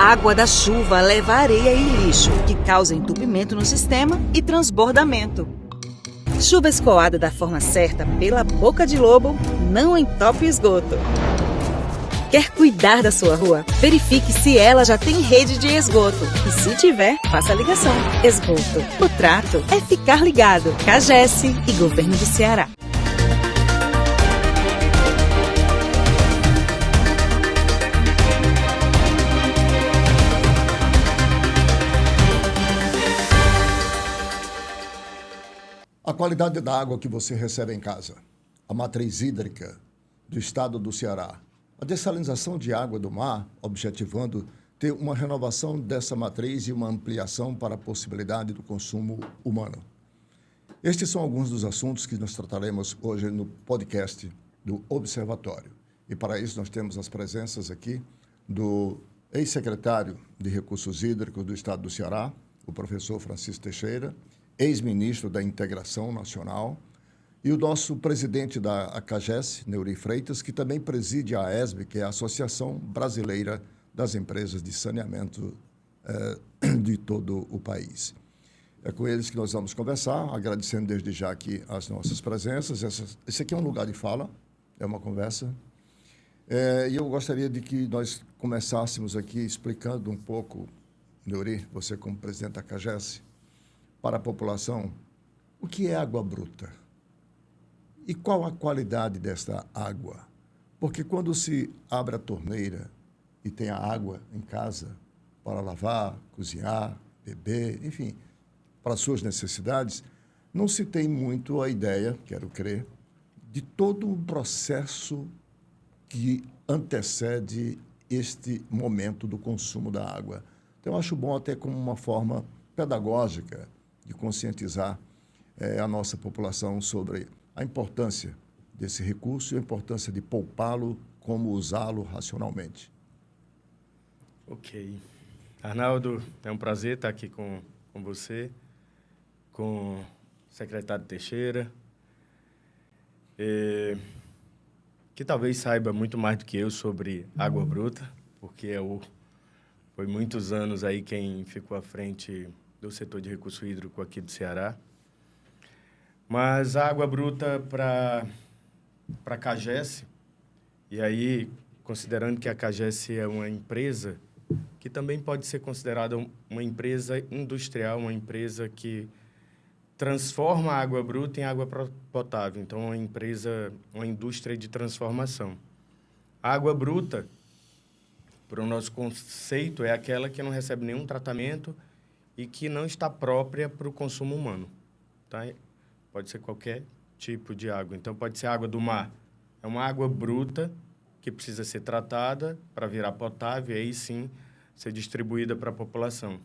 água da chuva leva areia e lixo, que causa entupimento no sistema e transbordamento. Chuva escoada da forma certa pela boca de lobo não entope o esgoto. Quer cuidar da sua rua? Verifique se ela já tem rede de esgoto. E se tiver, faça a ligação. Esgoto. O trato é ficar ligado. CAGES e Governo do Ceará. A qualidade da água que você recebe em casa, a matriz hídrica do estado do Ceará, a dessalinização de água do mar, objetivando ter uma renovação dessa matriz e uma ampliação para a possibilidade do consumo humano. Estes são alguns dos assuntos que nós trataremos hoje no podcast do Observatório. E para isso nós temos as presenças aqui do ex-secretário de Recursos Hídricos do estado do Ceará, o professor Francisco Teixeira, ex-ministro da Integração Nacional, e o nosso presidente da CAGES, Neuri Freitas, que também preside a AESB, que é a Associação Brasileira das Empresas de Saneamento de todo o país. É com eles que nós vamos conversar, agradecendo desde já aqui as nossas presenças. Esse aqui é um lugar de fala, é uma conversa. E eu gostaria de que nós começássemos aqui explicando um pouco, Neuri, você como presidente da CAGES, para a população, o que é água bruta e qual a qualidade desta água. Porque quando se abre a torneira e tem a água em casa para lavar, cozinhar, beber, enfim, para as suas necessidades, não se tem muito a ideia, quero crer, de todo um processo que antecede este momento do consumo da água. Então, eu acho bom até como uma forma pedagógica de conscientizar a nossa população sobre a importância desse recurso e a importância de poupá-lo, como usá-lo racionalmente. Ok. Arnaldo, é um prazer estar aqui com você, com o secretário Teixeira, que talvez saiba muito mais do que eu sobre água bruta, porque foi muitos anos aí quem ficou à frente do setor de recurso hídrico aqui do Ceará. Mas a água bruta para a CAGES, e aí, considerando que a CAGES é uma empresa que também pode ser considerada uma empresa industrial, uma empresa que transforma a água bruta em água potável. Então, uma indústria de transformação. A água bruta, para o nosso conceito, é aquela que não recebe nenhum tratamento e que não está própria para o consumo humano, tá? Pode ser qualquer tipo de água. Então, pode ser água do mar. É uma água bruta que precisa ser tratada para virar potável e aí sim ser distribuída para a população.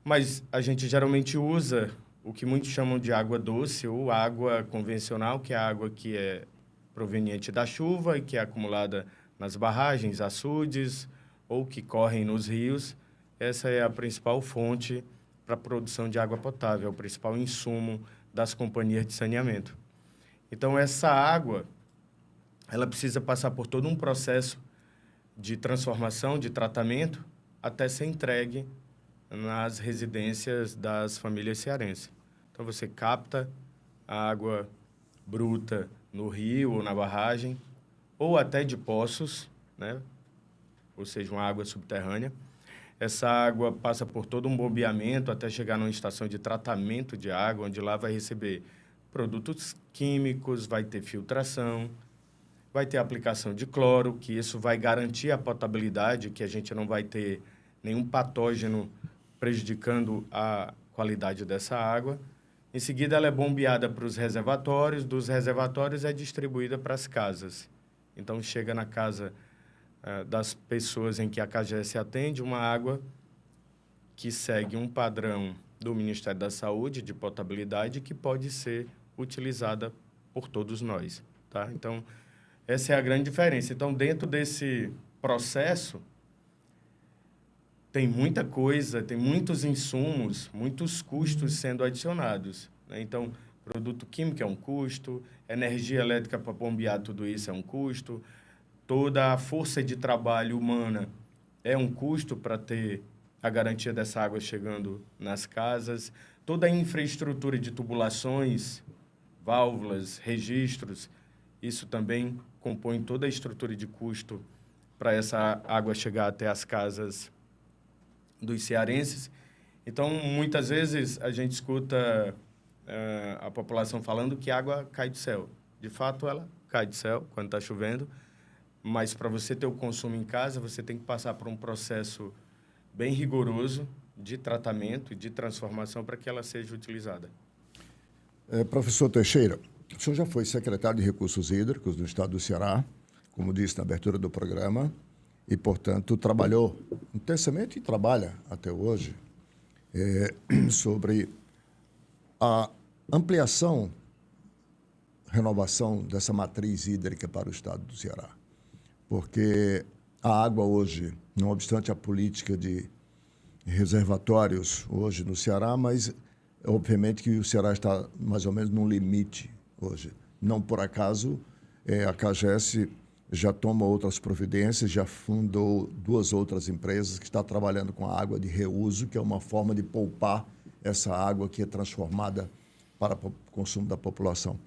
Mas a gente geralmente usa o que muitos chamam de água doce ou água convencional, que é a água que é proveniente da chuva e que é acumulada nas barragens, açudes ou que correm nos rios. Essa é a principal fonte para a produção de água potável, é o principal insumo das companhias de saneamento. Então, essa água, ela precisa passar por todo um processo de transformação, de tratamento, até ser entregue nas residências das famílias cearenses. Então, você capta a água bruta no rio ou na barragem, ou até de poços, né? Ou seja, uma água subterrânea. Essa água passa por todo um bombeamento até chegar numa estação de tratamento de água, onde lá vai receber produtos químicos, vai ter filtração, vai ter aplicação de cloro, que isso vai garantir a potabilidade, que a gente não vai ter nenhum patógeno prejudicando a qualidade dessa água. Em seguida, ela é bombeada para os reservatórios, dos reservatórios é distribuída para as casas. Então, chega na casa das pessoas em que a CAGES atende, uma água que segue um padrão do Ministério da Saúde de potabilidade que pode ser utilizada por todos nós, tá? Então, essa é a grande diferença. Então, dentro desse processo, tem muita coisa, tem muitos insumos, muitos custos sendo adicionados, né? Então, produto químico é um custo, energia elétrica para bombear tudo isso é um custo, toda a força de trabalho humana é um custo para ter a garantia dessa água chegando nas casas. Toda a infraestrutura de tubulações, válvulas, registros, isso também compõe toda a estrutura de custo para essa água chegar até as casas dos cearenses. Então, muitas vezes, a gente escuta a população falando que a água cai do céu. De fato, ela cai do céu quando está chovendo, mas para você ter o consumo em casa, você tem que passar por um processo bem rigoroso de tratamento e de transformação para que ela seja utilizada. Professor Teixeira, o senhor já foi secretário de Recursos Hídricos do Estado do Ceará, como disse na abertura do programa, e, portanto, trabalhou intensamente e trabalha até hoje sobre a ampliação, renovação dessa matriz hídrica para o Estado do Ceará. Porque a água hoje, não obstante a política de reservatórios hoje no Ceará, mas obviamente que o Ceará está mais ou menos num limite hoje. Não por acaso, a CAGES já toma outras providências, já fundou 2 outras empresas que estão trabalhando com a água de reuso, que é uma forma de poupar essa água que é transformada para o consumo da população.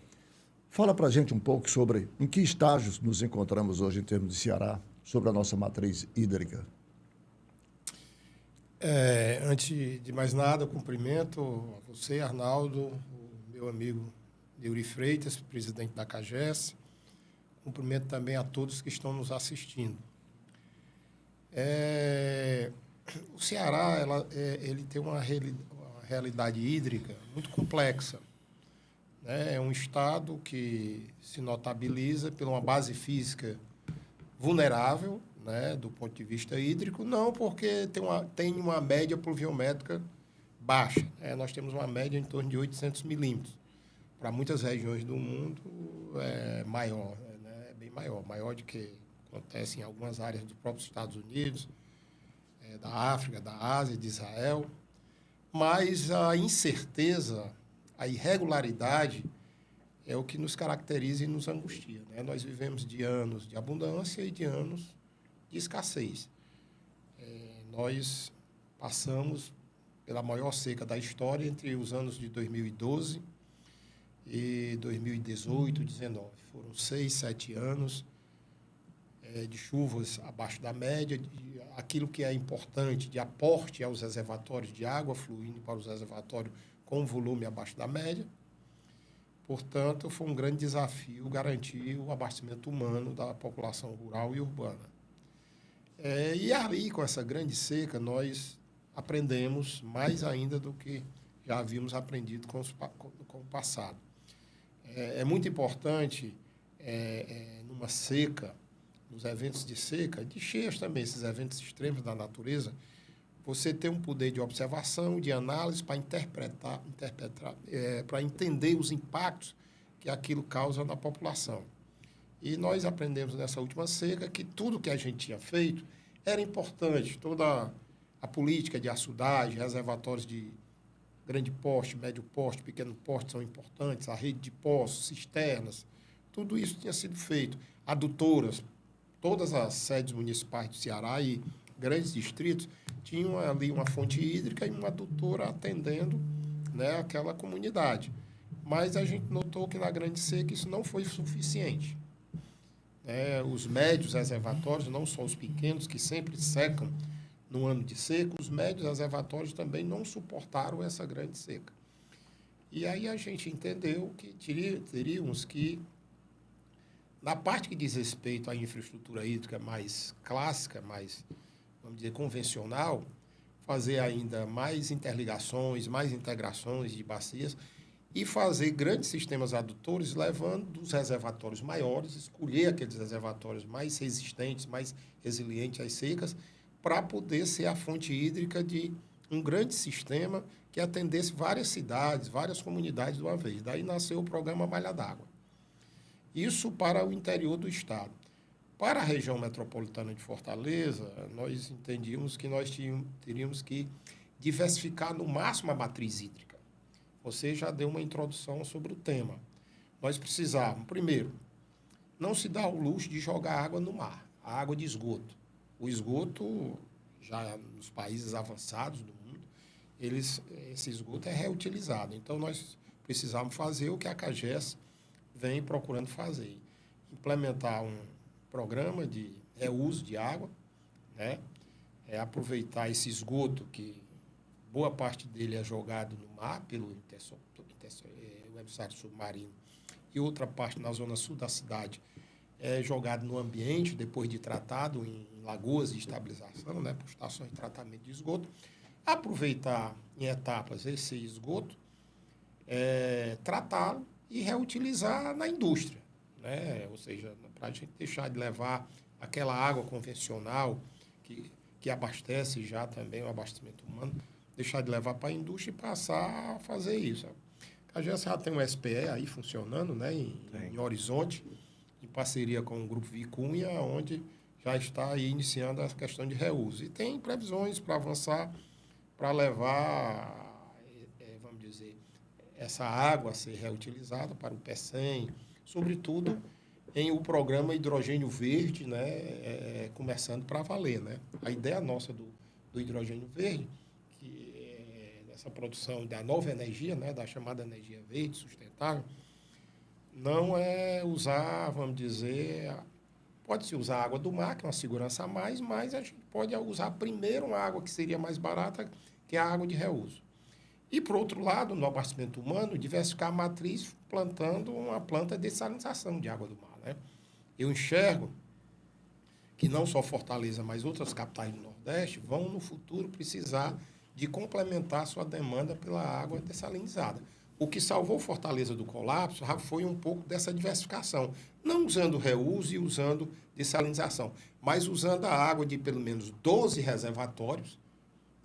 Fala para a gente um pouco sobre em que estágios nos encontramos hoje em termos de Ceará, sobre a nossa matriz hídrica. Antes de mais nada, eu cumprimento a você, Arnaldo, o meu amigo Deuri Freitas, presidente da CAGES. Cumprimento também a todos que estão nos assistindo. O Ceará ele tem uma realidade hídrica muito complexa. É um estado que se notabiliza por uma base física vulnerável, né, do ponto de vista hídrico, não porque tem uma média pluviométrica baixa. Nós temos uma média em torno de 800 milímetros. Para muitas regiões do mundo é maior, né, é bem maior do que acontece em algumas áreas dos próprios Estados Unidos, da África, da Ásia, de Israel. Mas a incerteza, a irregularidade é o que nos caracteriza e nos angustia, né? Nós vivemos de anos de abundância e de anos de escassez. Nós passamos pela maior seca da história entre os anos de 2012 e 2018, 2019. Foram 6, 7 anos de chuvas abaixo da média, aquilo que é importante de aporte aos reservatórios de água fluindo para os reservatórios com volume abaixo da média. Portanto, foi um grande desafio garantir o abastecimento humano da população rural e urbana. E ali, com essa grande seca, nós aprendemos mais ainda do que já havíamos aprendido com o passado. É muito importante, numa seca, nos eventos de seca, de cheias também, esses eventos extremos da natureza, você ter um poder de observação, de análise para interpretar, para entender os impactos que aquilo causa na população. E nós aprendemos nessa última seca que tudo que a gente tinha feito era importante. Toda a política de açudagem, reservatórios de grande porte, médio porte, pequeno porte são importantes, a rede de poços, cisternas, tudo isso tinha sido feito. Adutoras, todas as sedes municipais do Ceará e grandes distritos tinham ali uma fonte hídrica e uma adutora atendendo, né, aquela comunidade. Mas a gente notou que na grande seca isso não foi suficiente. Os médios reservatórios, não só os pequenos, que sempre secam no ano de seca, os médios reservatórios também não suportaram essa grande seca. E aí a gente entendeu que teríamos que, na parte que diz respeito à infraestrutura hídrica mais clássica, mais, vamos dizer, convencional, fazer ainda mais interligações, mais integrações de bacias e fazer grandes sistemas adutores, levando dos reservatórios maiores, escolher aqueles reservatórios mais resistentes, mais resilientes às secas, para poder ser a fonte hídrica de um grande sistema que atendesse várias cidades, várias comunidades de uma vez. Daí nasceu o programa Malha d'Água. Isso para o interior do estado. Para a região metropolitana de Fortaleza, nós entendíamos que nós teríamos que diversificar no máximo a matriz hídrica. Você já deu uma introdução sobre o tema. Nós precisávamos, primeiro, não se dá o luxo de jogar água no mar, a água de esgoto. O esgoto já nos países avançados do mundo, esse esgoto é reutilizado. Então, nós precisamos fazer o que a CAGES vem procurando fazer. Implementar um programa de reuso de água, né? Aproveitar esse esgoto, que boa parte dele é jogado no mar pelo o emissário submarino, e outra parte na zona sul da cidade é jogado no ambiente, depois de tratado em lagoas de estabilização, né, por estações de tratamento de esgoto. Aproveitar em etapas esse esgoto, tratá-lo e reutilizar na indústria, né? Ou seja, para a gente deixar de levar aquela água convencional que abastece já também o abastecimento humano, deixar de levar para a indústria e passar a fazer isso. A CAGES já tem um SPE aí funcionando, né, em Horizonte, em parceria com o Grupo Vicunha, onde já está aí iniciando a questão de reuso. E tem previsões para avançar, para levar, vamos dizer, essa água a ser reutilizada para o PECEM, sobretudo em o programa Hidrogênio Verde, né, começando para valer, né? A ideia nossa do hidrogênio verde, essa produção da nova energia, né, da chamada energia verde, sustentável, não é usar, vamos dizer, pode-se usar água do mar, que é uma segurança a mais, mas a gente pode usar primeiro uma água que seria mais barata, que é a água de reuso. E, por outro lado, no abastecimento humano, diversificar a matriz plantando uma planta de dessalinização de água do mar, né? Eu enxergo que não só Fortaleza, mas outras capitais do Nordeste vão, no futuro, precisar de complementar sua demanda pela água dessalinizada. O que salvou Fortaleza do colapso foi um pouco dessa diversificação. Não usando reuso e usando dessalinização, mas usando a água de pelo menos 12 reservatórios,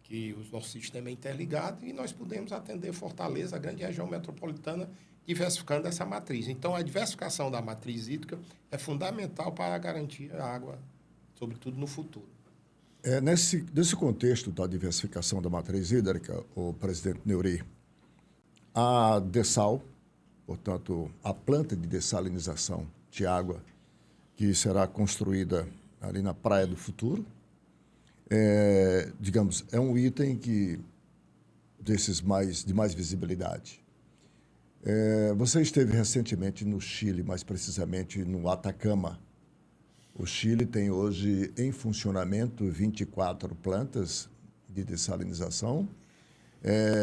que o nosso sistema é interligado, e nós podemos atender Fortaleza, a grande região metropolitana, diversificando essa matriz. Então, a diversificação da matriz hídrica é fundamental para garantir a água, sobretudo no futuro. Nesse contexto da diversificação da matriz hídrica, o presidente Neuri, a Dessal, portanto, a planta de dessalinização de água, que será construída ali na Praia do Futuro, digamos, é um item de mais visibilidade. Você esteve recentemente no Chile, mais precisamente no Atacama. O Chile tem hoje em funcionamento 24 plantas de dessalinização.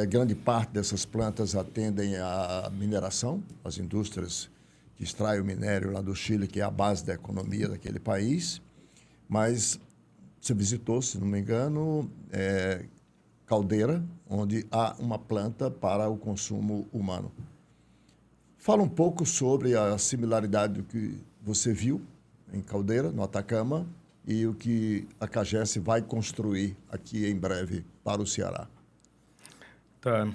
Grande parte dessas plantas atendem à mineração, as indústrias que extraem o minério lá do Chile, que é a base da economia daquele país. Mas você visitou, se não me engano, Caldeira, onde há uma planta para o consumo humano. Fala um pouco sobre a similaridade do que você viu em Caldeira, no Atacama, e o que a CAGES vai construir aqui em breve para o Ceará. Tá.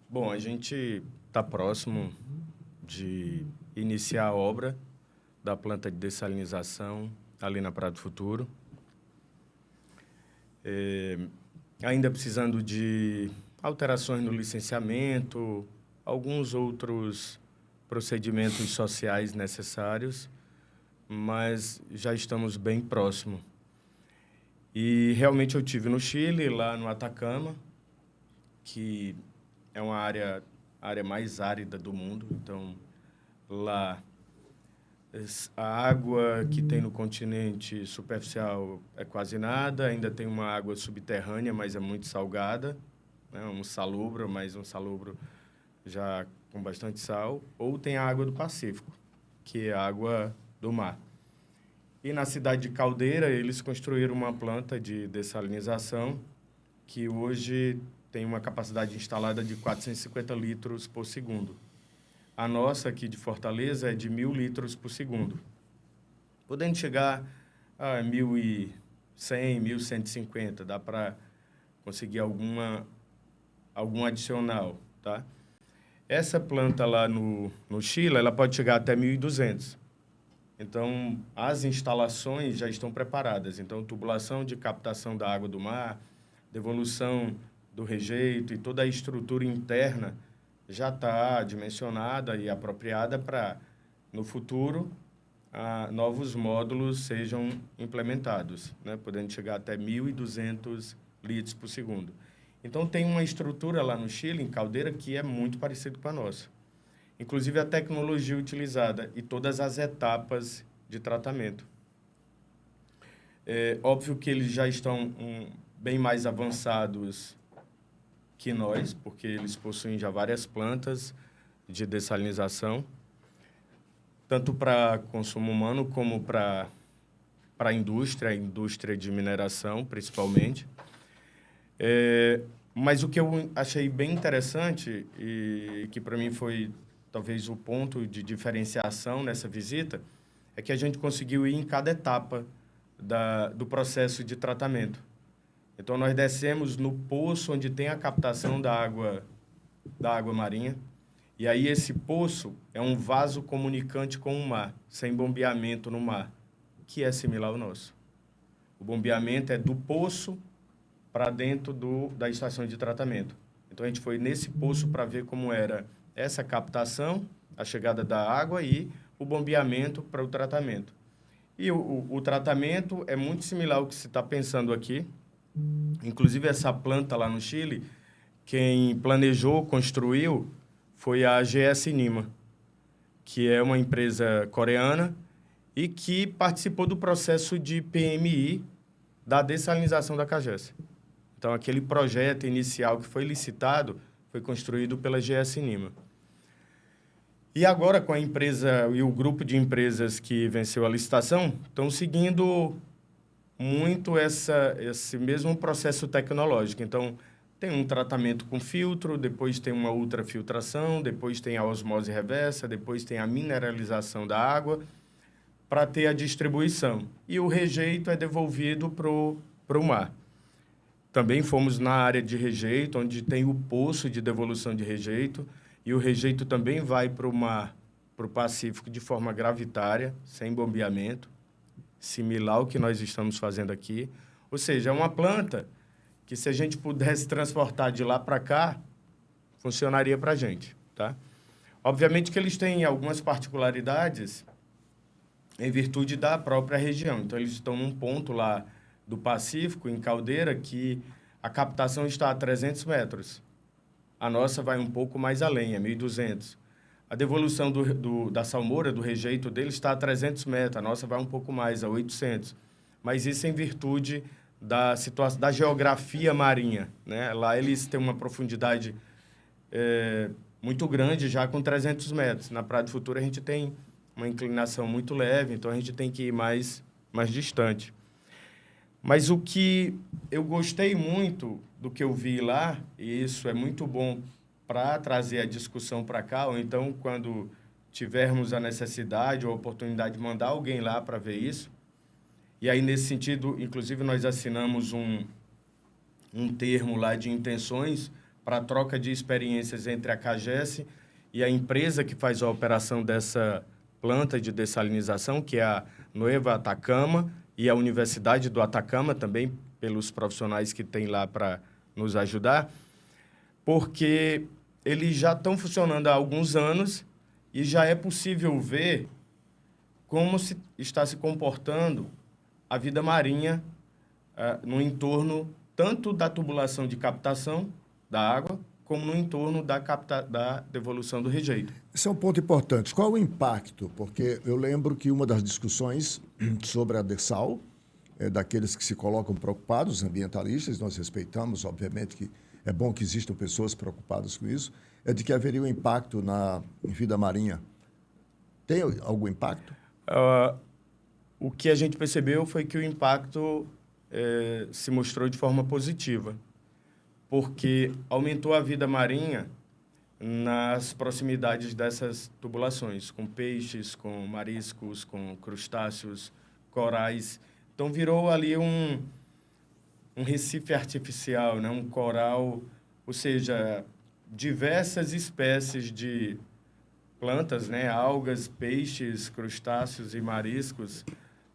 Bom, a gente está próximo de iniciar a obra da planta de dessalinização ali na Praia do Futuro. Ainda precisando de alterações no licenciamento, alguns outros procedimentos sociais necessários, mas já estamos bem próximo. E realmente eu tive no Chile, lá no Atacama, que é uma área mais árida do mundo. Então, lá, a água que tem no continente superficial é quase nada, ainda tem uma água subterrânea, mas é muito salgada, né? Um salobro, mas um salobro já com bastante sal, ou tem a água do Pacífico, que é a água do mar. E na cidade de Caldeira, eles construíram uma planta de dessalinização que hoje tem uma capacidade instalada de 450 litros por segundo. A nossa aqui de Fortaleza é de 1.000 litros por segundo, podendo chegar a 1.100, 1.150, dá para conseguir algum adicional, tá? Essa planta lá no Chile, ela pode chegar até 1.200. Então, as instalações já estão preparadas. Então, tubulação de captação da água do mar, devolução do rejeito e toda a estrutura interna já está dimensionada e apropriada para, no futuro, novos módulos sejam implementados, né, podendo chegar até 1.200 litros por segundo. Então, tem uma estrutura lá no Chile, em Caldeira, que é muito parecida com a nossa. Inclusive, a tecnologia utilizada e todas as etapas de tratamento. É óbvio que eles já estão bem mais avançados que nós, porque eles possuem já várias plantas de dessalinização, tanto para consumo humano como para a indústria de mineração, principalmente. Mas o que eu achei bem interessante, e que para mim foi talvez o ponto de diferenciação nessa visita, é que a gente conseguiu ir em cada etapa do processo de tratamento. Então, nós descemos no poço onde tem a captação da água marinha, e aí esse poço é um vaso comunicante com o mar, sem bombeamento no mar, que é similar ao nosso. O bombeamento é do poço para dentro da estação de tratamento. Então, a gente foi nesse poço para ver como era essa captação, a chegada da água e o bombeamento para o tratamento. E o tratamento é muito similar ao que se está pensando aqui. Inclusive, essa planta lá no Chile, quem planejou, construiu, foi a GS Nima, que é uma empresa coreana e que participou do processo de PMI da dessalinização da CAGES. Então, aquele projeto inicial que foi licitado foi construído pela GS Nima. E agora, com a empresa e o grupo de empresas que venceu a licitação, estão seguindo muito esse mesmo processo tecnológico. Então, tem um tratamento com filtro, depois tem uma ultrafiltração, depois tem a osmose reversa, depois tem a mineralização da água, para ter a distribuição. E o rejeito é devolvido para o mar. Também fomos na área de rejeito, onde tem o poço de devolução de rejeito, e o rejeito também vai para o mar, para o Pacífico, de forma gravitária, sem bombeamento, similar ao que nós estamos fazendo aqui. Ou seja, é uma planta que, se a gente pudesse transportar de lá para cá, funcionaria para a gente, tá? Obviamente que eles têm algumas particularidades em virtude da própria região. Então, eles estão num ponto lá do Pacífico, em Caldeira, que a captação está a 300 metros. A nossa vai um pouco mais além, é 1.200. A devolução da salmoura, do rejeito dele, está a 300 metros. A nossa vai um pouco mais, a 800. Mas isso em virtude da geografia marinha, né? Lá eles têm uma profundidade muito grande, já com 300 metros. Na Praia do Futuro, a gente tem uma inclinação muito leve, então a gente tem que ir mais distante. Mas o que eu gostei muito do que eu vi lá, e isso é muito bom para trazer a discussão para cá, ou então, quando tivermos a necessidade ou a oportunidade de mandar alguém lá para ver isso. E aí, nesse sentido, inclusive, nós assinamos um termo lá de intenções para troca de experiências entre a CAGES e a empresa que faz a operação dessa planta de dessalinização, que é a Nueva Atacama, e a Universidade do Atacama também, pelos profissionais que tem lá para nos ajudar, porque eles já estão funcionando há alguns anos e já é possível ver como está se comportando a vida marinha no entorno tanto da tubulação de captação da água, como no entorno da devolução do rejeito. Esse é um ponto importante. Qual o impacto? Porque eu lembro que uma das discussões sobre a dessal, daqueles que se colocam preocupados, ambientalistas, nós respeitamos, obviamente, que é bom que existam pessoas preocupadas com isso, é de que haveria um impacto em vida marinha. Tem algum impacto? O que a gente percebeu foi que o impacto se mostrou de forma positiva, porque aumentou a vida marinha nas proximidades dessas tubulações, com peixes, com mariscos, com crustáceos, corais. Então, virou ali um recife artificial, né? Um coral, ou seja, diversas espécies de plantas, né? Algas, peixes, crustáceos e mariscos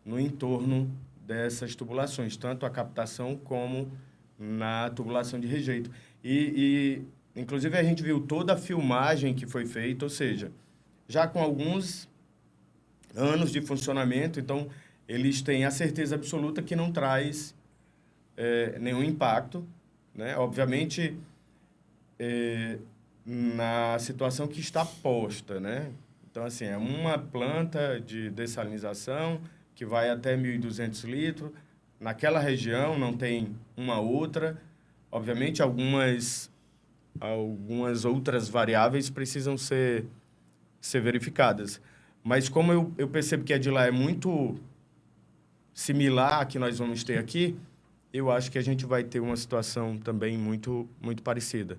no entorno dessas tubulações, tanto a captação como na tubulação de rejeito. Inclusive, a gente viu toda a filmagem que foi feita, ou seja, já com alguns anos de funcionamento, então eles têm a certeza absoluta que não traz nenhum impacto, né? Obviamente, na situação que está posta, né? Então, assim, é uma planta de dessalinização que vai até 1.200 litros. Naquela região não tem uma outra. Obviamente, algumas outras variáveis precisam ser verificadas. Mas como eu percebo que a de lá é muito similar à que nós vamos ter aqui, eu acho que a gente vai ter uma situação também muito, muito parecida.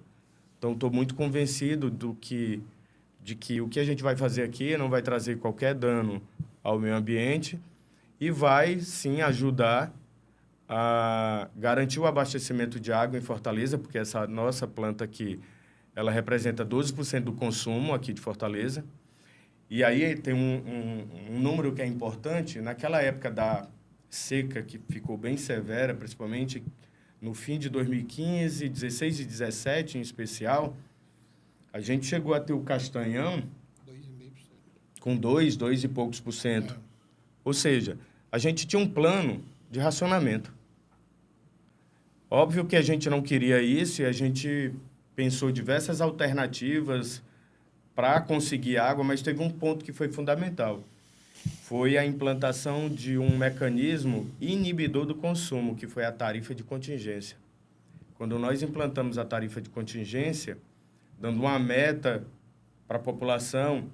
Então, estou muito convencido de que o que a gente vai fazer aqui não vai trazer qualquer dano ao meio ambiente e vai, sim, ajudar a garantir o abastecimento de água em Fortaleza, porque essa nossa planta aqui, ela representa 12% do consumo aqui de Fortaleza. E aí tem um número que é importante. Naquela época da seca, que ficou bem severa, principalmente no fim de 2015, 16 e 17 em especial, a gente chegou a ter o Castanhão 2,5%. com 2 e poucos por cento. Ou seja, a gente tinha um plano de racionamento. Óbvio que a gente não queria isso e a gente pensou diversas alternativas para conseguir água, mas teve um ponto que foi fundamental. Foi a implantação de um mecanismo inibidor do consumo, que foi a tarifa de contingência. Quando nós implantamos a tarifa de contingência, dando uma meta para a população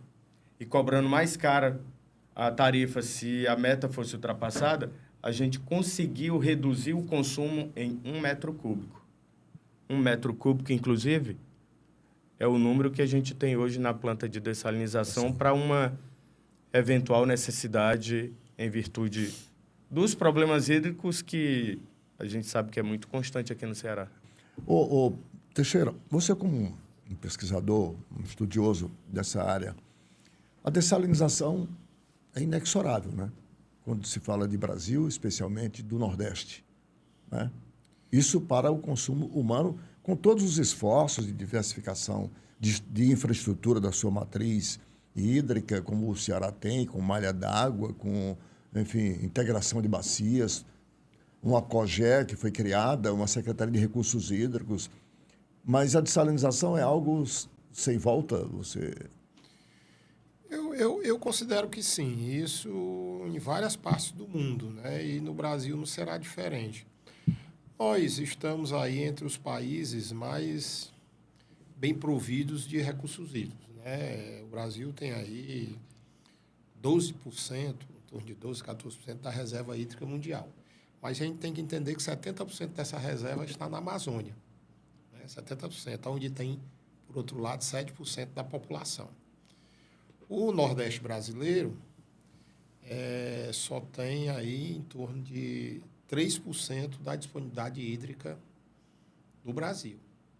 e cobrando mais cara a tarifa se a meta fosse ultrapassada, a gente conseguiu reduzir o consumo em 1 metro cúbico. 1 metro cúbico, inclusive, é o número que a gente tem hoje na planta de dessalinização para uma eventual necessidade em virtude dos problemas hídricos que a gente sabe que é muito constante aqui no Ceará. Ô, Teixeira, você como um pesquisador, um estudioso dessa área, a dessalinização é inexorável, né? Quando se fala de Brasil, especialmente do Nordeste, né? Isso para o consumo humano, com todos os esforços de diversificação de infraestrutura da sua matriz hídrica, como o Ceará tem, com malha d'água, com, enfim, integração de bacias, uma COGÉ que foi criada, uma Secretaria de Recursos Hídricos. Mas a dessalinização é algo sem volta? Eu considero que sim, isso em várias partes do mundo, né? E no Brasil não será diferente. Nós estamos aí entre os países mais bem providos de recursos hídricos, né? O Brasil tem aí 12%, em torno de 12%, 14% da reserva hídrica mundial. Mas a gente tem que entender que 70% dessa reserva está na Amazônia, né? 70%, onde tem, por outro lado, 7% da população. O Nordeste brasileiro só tem aí em torno de 3% da disponibilidade hídrica do Brasil.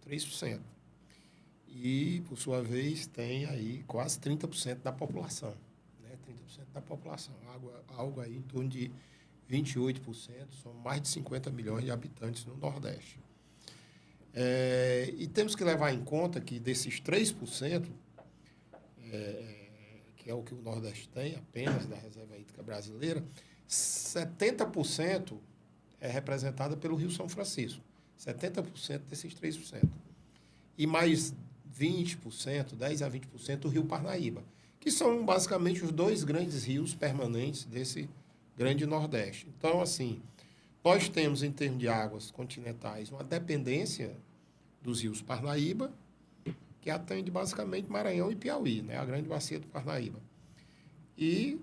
3%. E, por sua vez, tem aí quase 30% da população. Né? 30% da população. Algo aí em torno de 28%. São mais de 50 milhões de habitantes no Nordeste. E temos que levar em conta que desses 3%, que é o que o Nordeste tem apenas da reserva hídrica brasileira, 70% é representada pelo Rio São Francisco. 70% desses 3%. E mais 20%, 10% a 20% do Rio Parnaíba, que são basicamente os dois grandes rios permanentes desse grande Nordeste. Então, assim, nós temos, em termos de águas continentais, uma dependência dos rios Parnaíba, que atende basicamente Maranhão e Piauí, né? A grande bacia do Parnaíba. E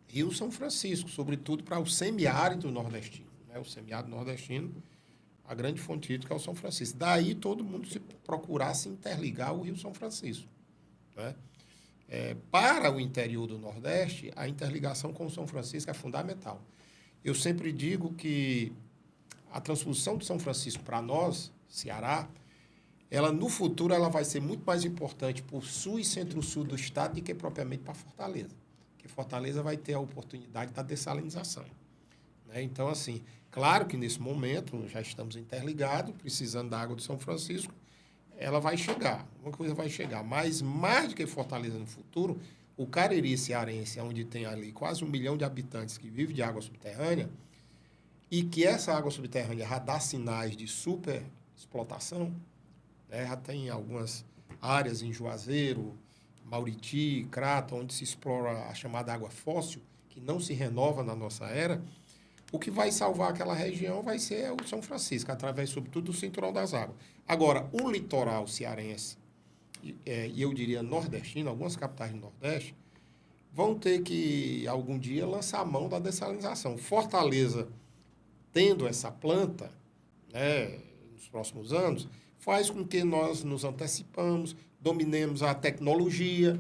Rio São Francisco, sobretudo para o semiárido nordestino. Né? O semiárido nordestino, a grande fonte hídrica é o São Francisco. Daí todo mundo se procurar se interligar ao Rio São Francisco. Né? Para o interior do Nordeste, a interligação com o São Francisco é fundamental. Eu sempre digo que a transposição do São Francisco para nós, Ceará, ela no futuro ela vai ser muito mais importante para o sul e centro-sul do estado do que propriamente para Fortaleza. Porque Fortaleza vai ter a oportunidade da dessalinização. Né? Então, assim, claro que nesse momento já estamos interligados, precisando da água do São Francisco, ela vai chegar, uma coisa vai chegar. Mas mais do que Fortaleza no futuro, o Cariri cearense, onde tem ali quase 1 milhão de habitantes que vivem de água subterrânea, e que essa água subterrânea já dá sinais de superexplotação, né? Já tem algumas áreas em Juazeiro, Mauriti, Crato, onde se explora a chamada água fóssil, que não se renova na nossa era. O que vai salvar aquela região vai ser o São Francisco, através, sobretudo, do Cinturão das Águas. Agora, o litoral cearense, e eu diria nordestino, algumas capitais do Nordeste, vão ter que, algum dia, lançar a mão da dessalinização. Fortaleza, tendo essa planta, né, nos próximos anos, faz com que nós nos antecipamos, dominemos a tecnologia.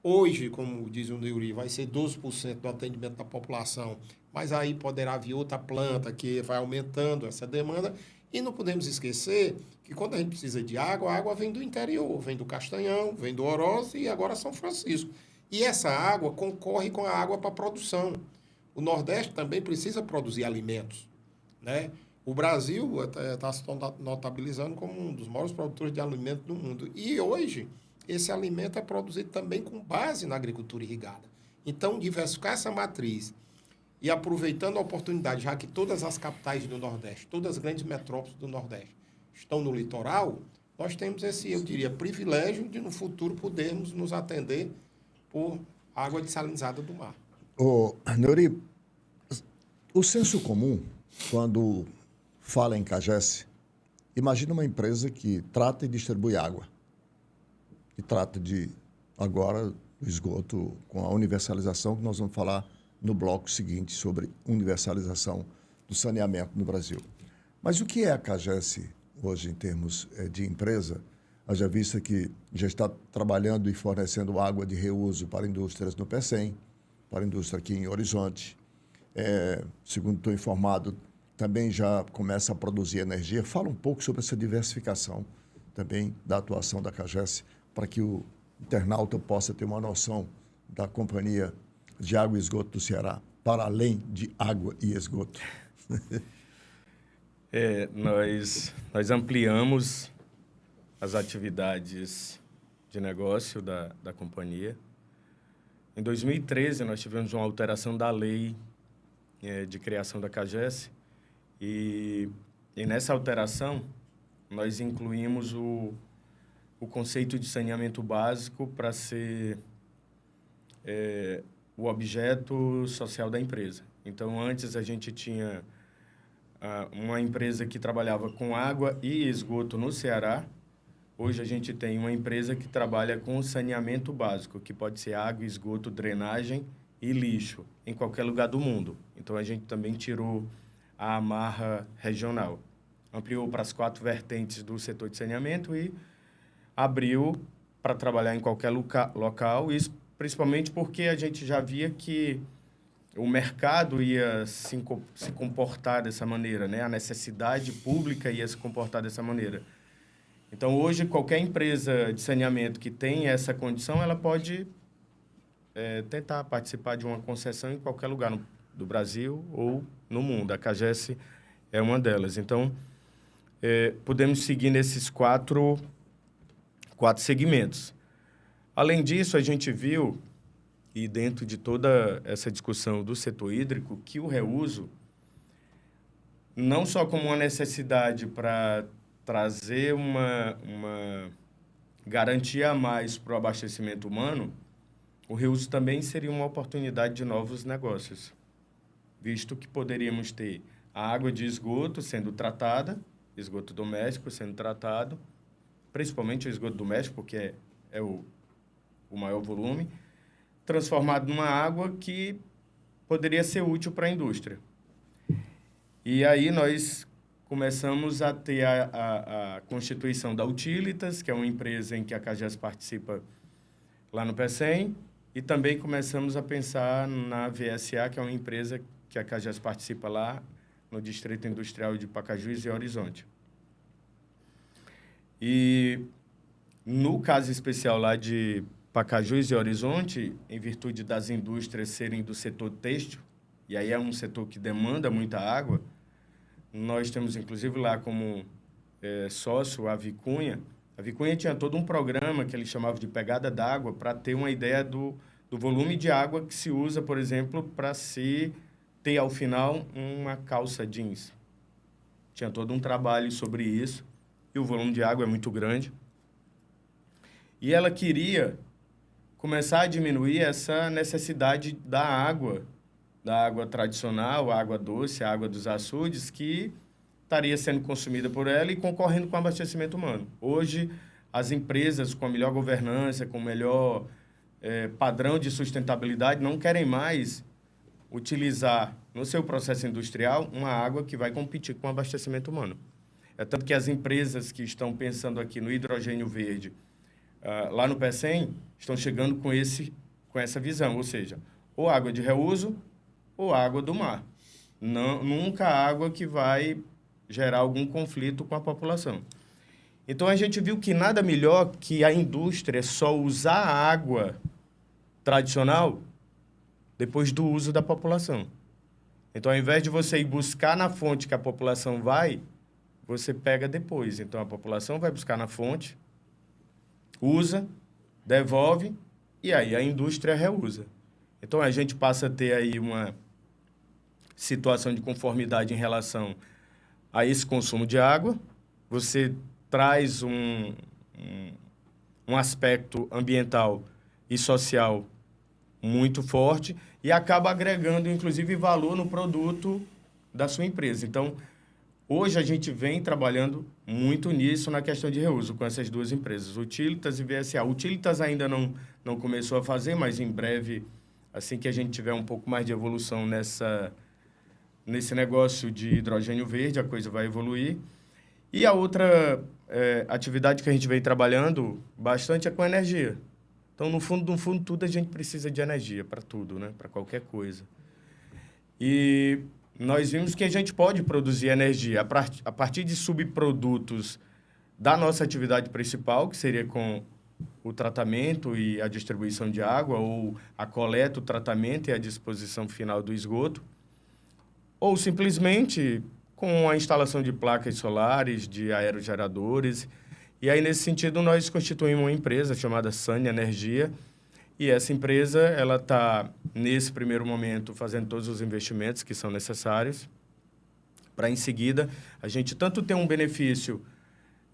Hoje, como diz o Neuri, vai ser 12% do atendimento da população, mas aí poderá vir outra planta que vai aumentando essa demanda. E não podemos esquecer que quando a gente precisa de água, a água vem do interior, vem do Castanhão, vem do Oroz e agora São Francisco. E essa água concorre com a água para a produção. O Nordeste também precisa produzir alimentos, né? O Brasil está se notabilizando como um dos maiores produtores de alimentos do mundo. E hoje, esse alimento é produzido também com base na agricultura irrigada. Então, diversificar essa matriz e aproveitando a oportunidade, já que todas as capitais do Nordeste, todas as grandes metrópoles do Nordeste estão no litoral, nós temos esse, eu diria, privilégio de, no futuro, podermos nos atender por água dessalinizada do mar. Neuri, o senso comum, quando fala em CAGES, imagina uma empresa que trata e distribui água. E trata de, agora, o esgoto com a universalização, que nós vamos falar no bloco seguinte sobre universalização do saneamento no Brasil. Mas o que é a CAGES hoje em termos de empresa? Haja vista que já está trabalhando e fornecendo água de reuso para indústrias no PECEM, para a indústria aqui em Horizonte. Segundo estou informado, também já começa a produzir energia. Fala um pouco sobre essa diversificação também da atuação da CAGES, para que o internauta possa ter uma noção da Companhia de Água e Esgoto do Ceará, para além de água e esgoto. Nós ampliamos as atividades de negócio da companhia. Em 2013, nós tivemos uma alteração da lei de criação da CAGES e nessa alteração nós incluímos o conceito de saneamento básico para ser o objeto social da empresa. Então, antes a gente tinha uma empresa que trabalhava com água e esgoto no Ceará. Hoje a gente tem uma empresa que trabalha com saneamento básico, que pode ser água, esgoto, drenagem e lixo, em qualquer lugar do mundo. Então, a gente também tirou a amarra regional. Ampliou para as 4 vertentes do setor de saneamento e abriu para trabalhar em qualquer local, isso principalmente porque a gente já via que o mercado ia se comportar dessa maneira, né? A necessidade pública ia se comportar dessa maneira. Então, hoje, qualquer empresa de saneamento que tem essa condição, ela pode tentar participar de uma concessão em qualquer lugar do Brasil ou no mundo. A CAGES é uma delas. Então, podemos seguir nesses quatro segmentos. Além disso, a gente viu, e dentro de toda essa discussão do setor hídrico, que o reuso, não só como uma necessidade para trazer uma garantia a mais para o abastecimento humano, o reuso também seria uma oportunidade de novos negócios, visto que poderíamos ter a água de esgoto sendo tratada, esgoto doméstico sendo tratado, principalmente o esgoto doméstico, porque é o maior volume, transformado numa água que poderia ser útil para a indústria. E aí nós começamos a ter a constituição da Utilitas, que é uma empresa em que a CAGES participa lá no PECEM, e também começamos a pensar na VSA, que é uma empresa que a CAGES participa lá no Distrito Industrial de Pacajus e Horizonte. E no caso especial lá de Pacajus e Horizonte, em virtude das indústrias serem do setor têxtil, e aí é um setor que demanda muita água, nós temos, inclusive, lá como sócio a Vicunha. A Vicunha tinha todo um programa que eles chamavam de pegada d'água para ter uma ideia do do volume de água que se usa, por exemplo, para ter, ao final, uma calça jeans. Tinha todo um trabalho sobre isso, e o volume de água é muito grande. E ela queria começar a diminuir essa necessidade da água tradicional, a água doce, a água dos açudes, que estaria sendo consumida por ela e concorrendo com o abastecimento humano. Hoje, as empresas com a melhor governança, com o melhor padrão de sustentabilidade, não querem mais utilizar no seu processo industrial uma água que vai competir com o abastecimento humano. É tanto que as empresas que estão pensando aqui no hidrogênio verde, lá no PECEM, estão chegando com essa visão, ou seja, ou água de reuso ou água do mar. Nunca água que vai gerar algum conflito com a população. Então, a gente viu que nada melhor que a indústria só usar a água tradicional depois do uso da população. Então, ao invés de você ir buscar na fonte que a população vai, você pega depois. Então, a população vai buscar na fonte, usa, devolve, e aí a indústria reusa. Então, a gente passa a ter aí uma situação de conformidade em relação a esse consumo de água. Você traz um aspecto ambiental e social muito forte e acaba agregando, inclusive, valor no produto da sua empresa. Então, hoje a gente vem trabalhando muito nisso na questão de reuso com essas duas empresas, Utilitas e VSA. Utilitas ainda não começou a fazer, mas em breve, assim que a gente tiver um pouco mais de evolução nesse negócio de hidrogênio verde, a coisa vai evoluir. E a outra atividade que a gente vem trabalhando bastante é com energia. Então, no fundo, tudo a gente precisa de energia para tudo, né? Para qualquer coisa. E nós vimos que a gente pode produzir energia a partir de subprodutos da nossa atividade principal, que seria com o tratamento e a distribuição de água, ou a coleta, o tratamento e a disposição final do esgoto, ou simplesmente com a instalação de placas solares, de aerogeradores. E aí, nesse sentido, nós constituímos uma empresa chamada Sânia Energia, e essa empresa ela está, nesse primeiro momento, fazendo todos os investimentos que são necessários para, em seguida, a gente tanto ter um benefício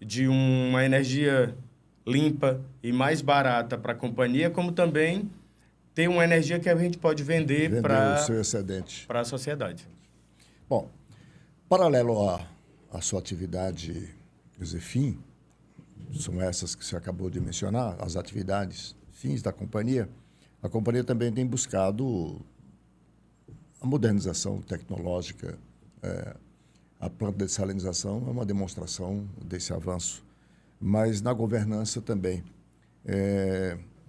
de uma energia limpa e mais barata para a companhia, como também ter uma energia que a gente pode vender para o seu excedente para a sociedade. Bom, paralelo à sua atividade, fim, são essas que você acabou de mencionar, as atividades fins da companhia, a companhia também tem buscado a modernização tecnológica. A planta de dessalinização é uma demonstração desse avanço, mas na governança também.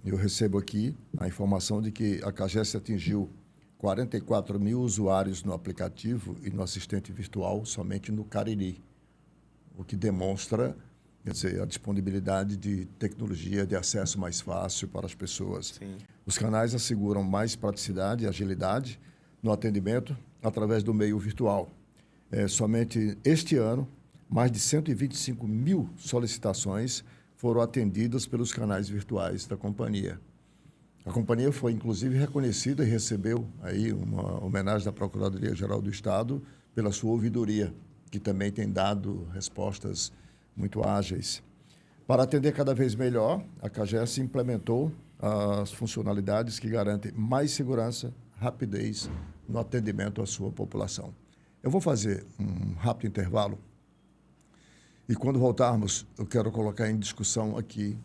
Eu recebo aqui a informação de que a CAGES atingiu 44 mil usuários no aplicativo e no assistente virtual somente no Cariri, o que demonstra, quer dizer, a disponibilidade de tecnologia de acesso mais fácil para as pessoas. Sim. Os canais asseguram mais praticidade e agilidade no atendimento através do meio virtual. Somente este ano, mais de 125 mil solicitações foram atendidas pelos canais virtuais da companhia. A companhia foi, inclusive, reconhecida e recebeu aí uma homenagem da Procuradoria-Geral do Estado pela sua ouvidoria, que também tem dado respostas muito ágeis. Para atender cada vez melhor, a CAGES implementou as funcionalidades que garantem mais segurança, rapidez no atendimento à sua população. Eu vou fazer um rápido intervalo e, quando voltarmos, eu quero colocar em discussão aqui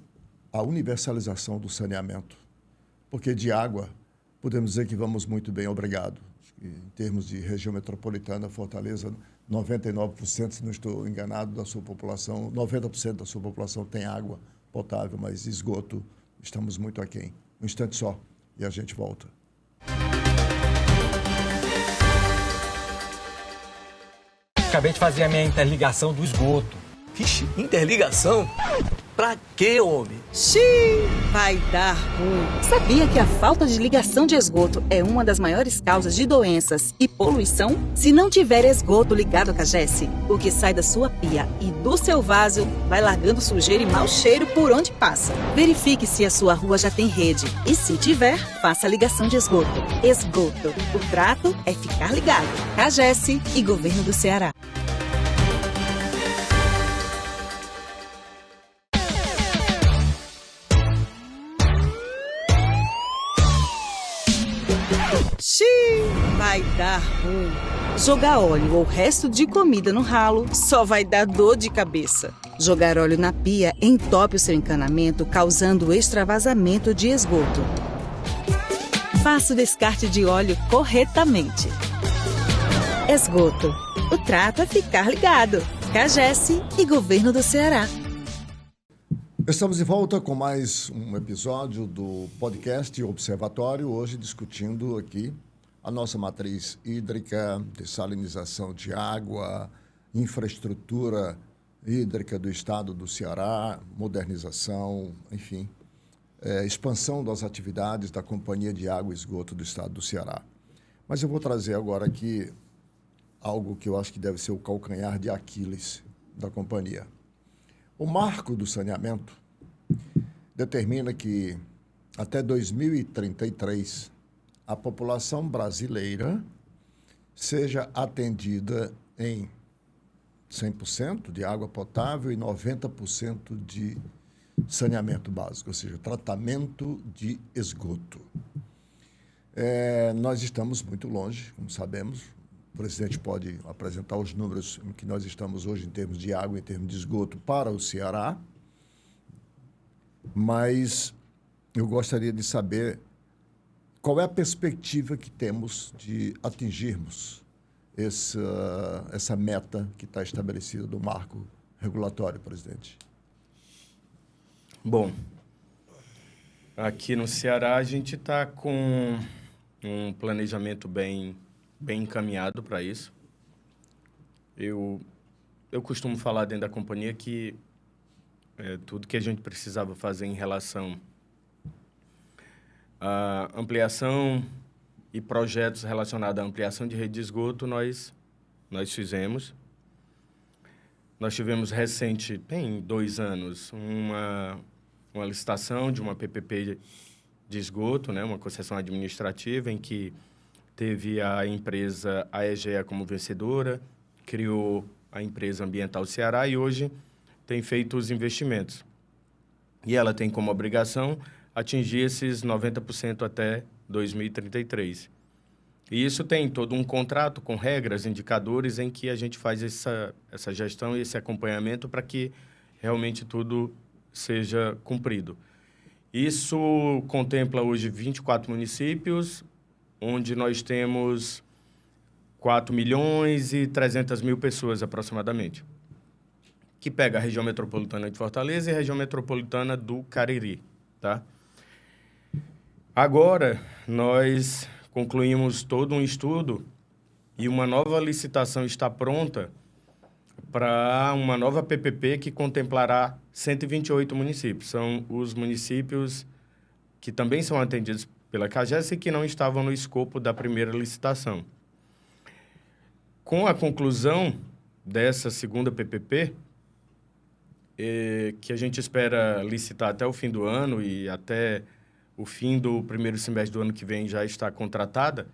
a universalização do saneamento, porque de água podemos dizer que vamos muito bem, obrigado. Em termos de região metropolitana, Fortaleza, 99%, se não estou enganado, da sua população, 90% da sua população tem água potável, mas esgoto, estamos muito aquém. Um instante só e a gente volta. Acabei de fazer a minha interligação do esgoto. Vixe, interligação? Pra quê, homem? Xiii, vai dar ruim. Sabia que a falta de ligação de esgoto é uma das maiores causas de doenças e poluição? Se não tiver esgoto ligado à Cagesse, o que sai da sua pia e do seu vaso vai largando sujeira e mau cheiro por onde passa. Verifique se a sua rua já tem rede e, se tiver, faça a ligação de esgoto. Esgoto. O trato é ficar ligado. Cagesse e Governo do Ceará. Xiii, vai dar ruim. Jogar óleo ou resto de comida no ralo só vai dar dor de cabeça. Jogar óleo na pia entope o seu encanamento, causando extravasamento de esgoto. Faça o descarte de óleo corretamente. Esgoto. O trato é ficar ligado. Cagesse e Governo do Ceará. Estamos de volta com mais um episódio do podcast Observatório, hoje discutindo aqui a nossa matriz hídrica, dessalinização de água, infraestrutura hídrica do estado do Ceará, modernização, enfim, expansão das atividades da Companhia de Água e Esgoto do estado do Ceará. Mas eu vou trazer agora aqui algo que eu acho que deve ser o calcanhar de Aquiles da companhia. O marco do saneamento determina que até 2033 a população brasileira seja atendida em 100% de água potável e 90% de saneamento básico, ou seja, tratamento de esgoto. Nós estamos muito longe, como sabemos. O presidente pode apresentar os números em que nós estamos hoje em termos de água, em termos de esgoto para o Ceará, mas eu gostaria de saber qual é a perspectiva que temos de atingirmos essa meta que está estabelecida do marco regulatório, presidente. Bom, aqui no Ceará a gente está com um planejamento bem encaminhado para isso. Eu costumo falar dentro da companhia que tudo que a gente precisava fazer em relação à ampliação e projetos relacionados à ampliação de rede de esgoto, nós fizemos. Nós tivemos recente, tem 2 anos, uma licitação de uma PPP de esgoto, né, uma concessão administrativa, em que teve a empresa AEGEA como vencedora, criou a empresa Ambiental Ceará e hoje tem feito os investimentos. E ela tem como obrigação atingir esses 90% até 2033. E isso tem todo um contrato com regras, indicadores, em que a gente faz essa gestão e esse acompanhamento para que realmente tudo seja cumprido. Isso contempla hoje 24 municípios, onde nós temos 4.300.000 pessoas aproximadamente, que pega a região metropolitana de Fortaleza e a região metropolitana do Cariri, tá? Agora, nós concluímos todo um estudo e uma nova licitação está pronta para uma nova PPP que contemplará 128 municípios. São os municípios que também são atendidos pela Cagesse e que não estavam no escopo da primeira licitação. Com a conclusão dessa segunda PPP, que a gente espera licitar até o fim do ano e até o fim do primeiro semestre do ano que vem já está contratada,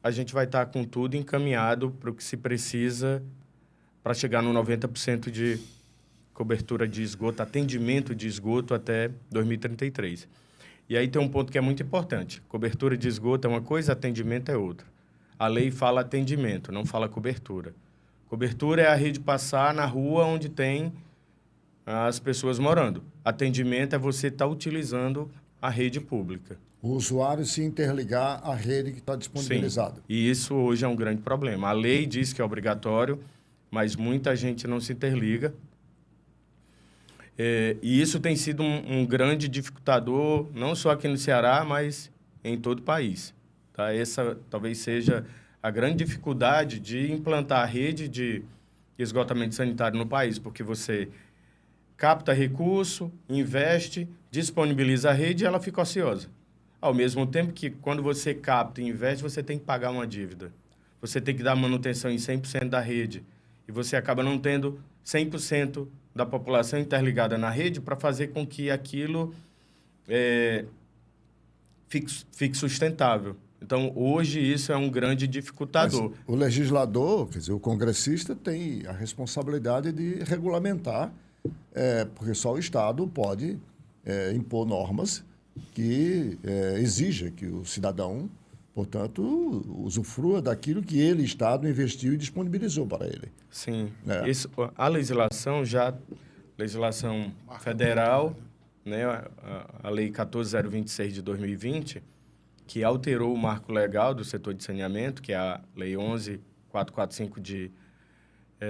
a gente vai estar com tudo encaminhado para o que se precisa para chegar no 90% de cobertura de esgoto, atendimento de esgoto até 2033. E aí tem um ponto que é muito importante. Cobertura de esgoto é uma coisa, atendimento é outra. A lei fala atendimento, não fala cobertura. Cobertura é a rede passar na rua onde tem as pessoas morando. Atendimento é você estar utilizando a rede pública. O usuário se interligar à rede que está disponibilizada. Sim, e isso hoje é um grande problema. A lei diz que é obrigatório, mas muita gente não se interliga. E isso tem sido um grande dificultador, não só aqui no Ceará, mas em todo o país. Tá? Essa talvez seja a grande dificuldade de implantar a rede de esgotamento sanitário no país, porque você capta recurso, investe, disponibiliza a rede e ela fica ociosa. Ao mesmo tempo que, quando você capta e investe, você tem que pagar uma dívida. Você tem que dar manutenção em 100% da rede. E você acaba não tendo 100% da população interligada na rede para fazer com que aquilo fique sustentável. Então, hoje, isso é um grande dificultador. Mas o legislador, quer dizer, o congressista, tem a responsabilidade de regulamentar, porque só o Estado pode impor normas que exija que o cidadão, portanto, usufrua daquilo que ele, Estado, investiu e disponibilizou para ele. Sim. A legislação federal, né, a Lei 14.026 de 2020, que alterou o marco legal do setor de saneamento, que é a Lei 11.445 de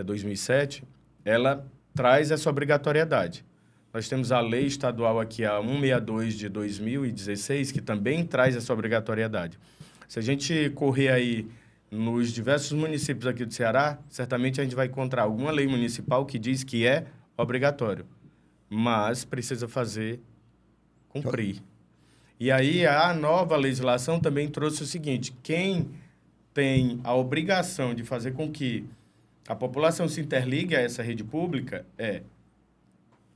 2007, ela traz essa obrigatoriedade. Nós temos a lei estadual aqui, a 162 de 2016, que também traz essa obrigatoriedade. Se a gente correr aí nos diversos municípios aqui do Ceará, certamente a gente vai encontrar alguma lei municipal que diz que é obrigatório, mas precisa cumprir. E aí a nova legislação também trouxe o seguinte: quem tem a obrigação de fazer com que a população se interligue a essa rede pública é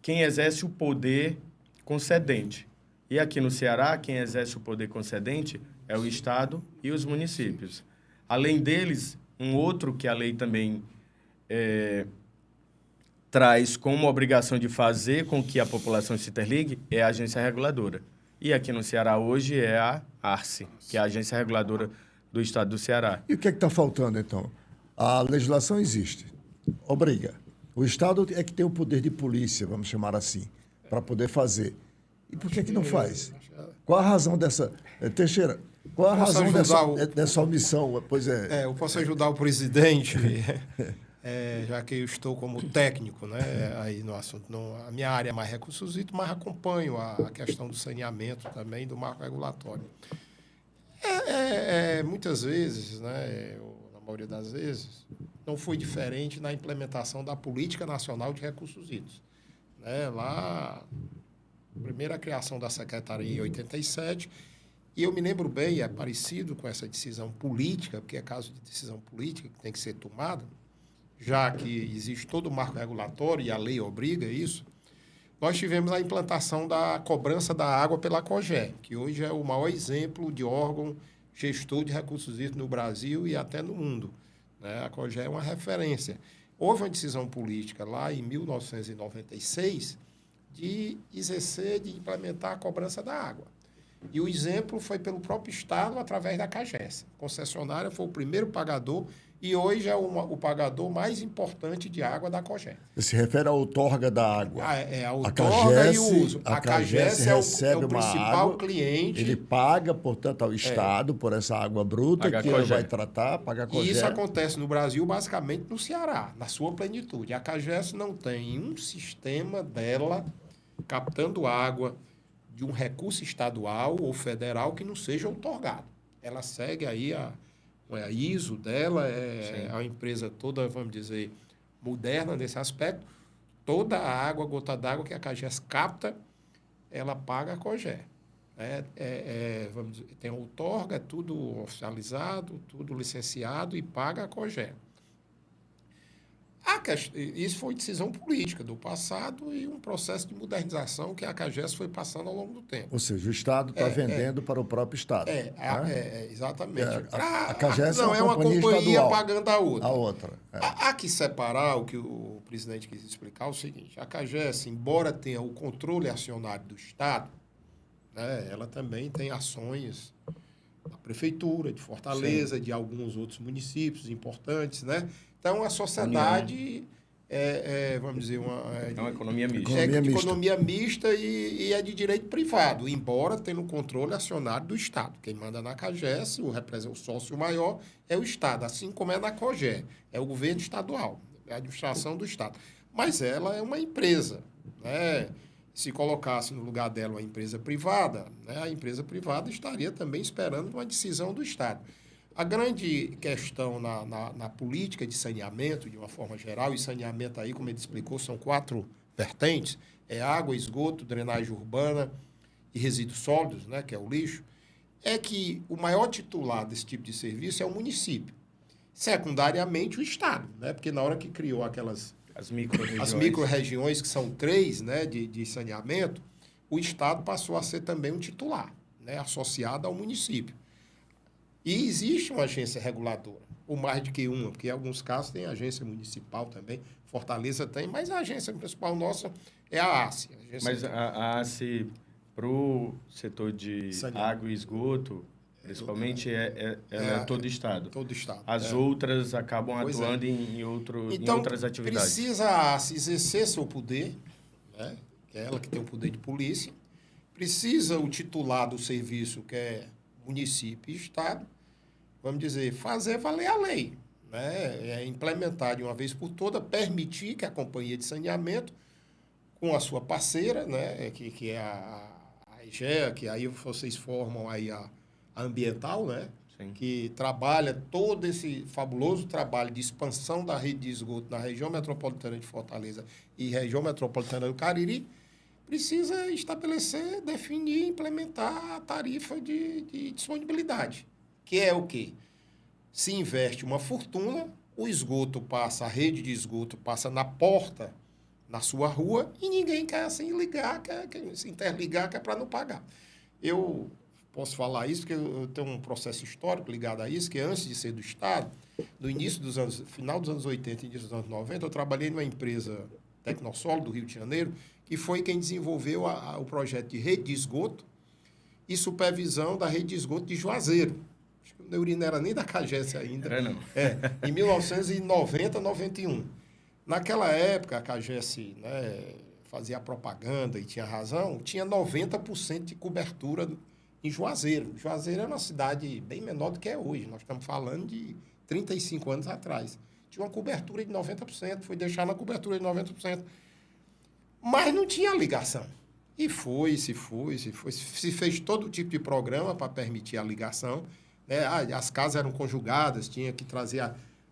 quem exerce o poder concedente. E aqui no Ceará, quem exerce o poder concedente é o Estado e os municípios. Além deles, um outro que a lei também traz como obrigação de fazer com que a população se interligue é a agência reguladora. E aqui no Ceará hoje é a ARCE, que é a agência reguladora do Estado do Ceará. E o que é que está faltando, então? A legislação existe, obriga. O Estado é que tem o poder de polícia, vamos chamar assim, para poder fazer. E por que não faz? Qual a razão dessa... Teixeira, qual a razão dessa omissão? Pois eu posso ajudar o presidente, já que eu estou como técnico, né, aí no assunto. A minha área é mais recursos hídricos, mas acompanho a questão do saneamento também, do marco regulatório. Muitas vezes, né, na maioria das vezes, não foi diferente na implementação da Política Nacional de Recursos Hídricos. Né, lá, a primeira criação da Secretaria em 87, e eu me lembro bem, é parecido com essa decisão política, porque é caso de decisão política que tem que ser tomada, já que existe todo o marco regulatório e a lei obriga isso, nós tivemos a implantação da cobrança da água pela COGÉ, que hoje é o maior exemplo de órgão gestor de recursos hídricos no Brasil e até no mundo. Né? A COGÉ é uma referência. Houve uma decisão política lá em 1996 de exercer, de implementar a cobrança da água. E o exemplo foi pelo próprio Estado através da CAGES. A concessionária foi o primeiro pagador e hoje é o pagador mais importante de água da COGÉ. Se refere à outorga da água. A outorga e o uso. A CAGES recebe o principal água, cliente. Ele paga, portanto, ao Estado por essa água bruta que ele vai tratar, paga a COGÉ. E isso acontece no Brasil, basicamente no Ceará, na sua plenitude. A CAGES não tem um sistema dela captando água de um recurso estadual ou federal que não seja outorgado. Ela segue aí a ISO dela, é uma empresa toda, vamos dizer, moderna nesse aspecto. Toda a água, gota d'água que a CAGES capta, ela paga a COGÉ. Vamos dizer, tem outorga, tudo oficializado, tudo licenciado e paga a COGÉ. Isso foi decisão política do passado e um processo de modernização que a CAGES foi passando ao longo do tempo. Ou seja, o Estado está vendendo para o próprio Estado. Exatamente. A CAGES não é uma companhia estadual, pagando a outra. A outra. Há que separar o que o presidente quis explicar, é o seguinte: a CAGES, embora tenha o controle acionário do Estado, né, ela também tem ações da Prefeitura, de Fortaleza, de alguns outros municípios importantes, né? Então, a sociedade vamos dizer, é uma economia mista. Economia mista e é de direito privado, embora tenha um controle acionário do Estado. Quem manda na CAGES, o sócio maior, é o Estado, assim como é na COGÉ, é o governo estadual, é a administração do Estado. Mas ela é uma empresa, né? Se colocasse no lugar dela uma empresa privada, né, a empresa privada estaria também esperando uma decisão do Estado. A grande questão na política de saneamento, de uma forma geral, e saneamento aí, como ele explicou, são 4 vertentes, é água, esgoto, drenagem urbana e resíduos sólidos, né, que é o lixo, é que o maior titular desse tipo de serviço é o município. Secundariamente, o Estado, né, porque na hora que criou As micro-regiões. as micro-regiões, que são 3, né, de saneamento, o Estado passou a ser também um titular, né, associado ao município. E existe uma agência reguladora, ou mais do que uma, porque em alguns casos tem agência municipal também, Fortaleza tem, mas a agência principal nossa é a ACE. Mas a ACE, para o setor de água e esgoto, principalmente, ela é todo o Estado. Todo o Estado. As outras acabam atuando em outras atividades. Precisa a ACE exercer seu poder, né, que é ela que tem o poder de polícia, precisa o titular do serviço, que é município e Estado, vamos dizer, fazer valer a lei, né? Implementar de uma vez por toda, permitir que a companhia de saneamento, com a sua parceira, né, que é a EGEA, que aí vocês formam aí a ambiental, né? Sim. Que trabalha todo esse fabuloso trabalho de expansão da rede de esgoto na região metropolitana de Fortaleza e região metropolitana do Cariri, precisa estabelecer, definir, implementar a tarifa de disponibilidade, que é o quê? Se investe uma fortuna, o esgoto passa, a rede de esgoto passa na porta, na sua rua, e ninguém quer se ligar, quer se interligar, que é para não pagar. Eu posso falar isso, porque eu tenho um processo histórico ligado a isso, que antes de ser do Estado, no início dos anos, final dos anos 80 e início dos anos 90, eu trabalhei numa empresa Tecnosolo do Rio de Janeiro, que foi quem desenvolveu o projeto de rede de esgoto e supervisão da rede de esgoto de Juazeiro. Acho que o Neuri não era nem da CAGES ainda. Era não. Em 1990, 91. Naquela época, a CAGES, né, fazia propaganda e tinha razão, tinha 90% de cobertura em Juazeiro. Juazeiro é uma cidade bem menor do que é hoje. Nós estamos falando de 35 anos atrás. Tinha uma cobertura de 90%, foi deixar na cobertura de 90%. Mas não tinha ligação. E se fez todo tipo de programa para permitir a ligação. Né? As casas eram conjugadas, tinha que trazer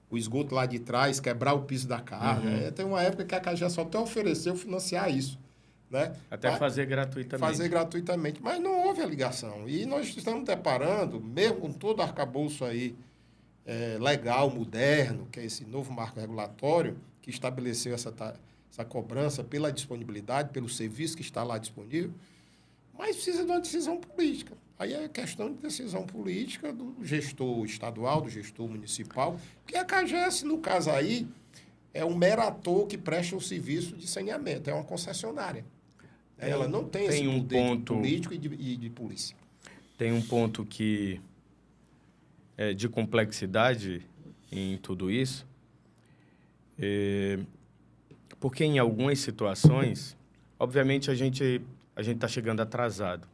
o esgoto lá de trás, quebrar o piso da casa. Uhum. Tem uma época que a CAGES só até ofereceu financiar isso. Né? Até fazer gratuitamente. Fazer gratuitamente. Mas não houve a ligação. E nós estamos deparando, mesmo com todo o arcabouço aí, legal, moderno, que é esse novo marco regulatório, que estabeleceu essa cobrança pela disponibilidade, pelo serviço que está lá disponível, mas precisa de uma decisão política. Aí é questão de decisão política do gestor estadual, do gestor municipal, porque a CAGES, no caso aí, é um mero ator que presta o serviço de saneamento, é uma concessionária. Ela não tem esse poder político e de polícia. Tem um ponto que de complexidade em tudo isso, porque em algumas situações, obviamente a gente está chegando atrasado,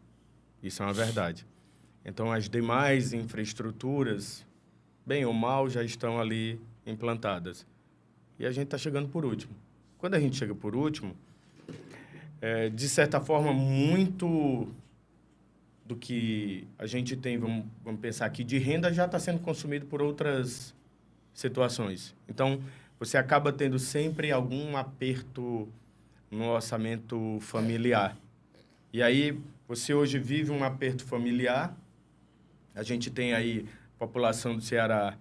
isso é uma verdade. Então as demais infraestruturas, bem ou mal, já estão ali implantadas. E a gente está chegando por último. Quando a gente chega por último, de certa forma, muito do que a gente tem, vamos pensar aqui, de renda já está sendo consumido por outras situações. Então, você acaba tendo sempre algum aperto no orçamento familiar. E aí, você hoje vive um aperto familiar, a gente tem aí população do Ceará,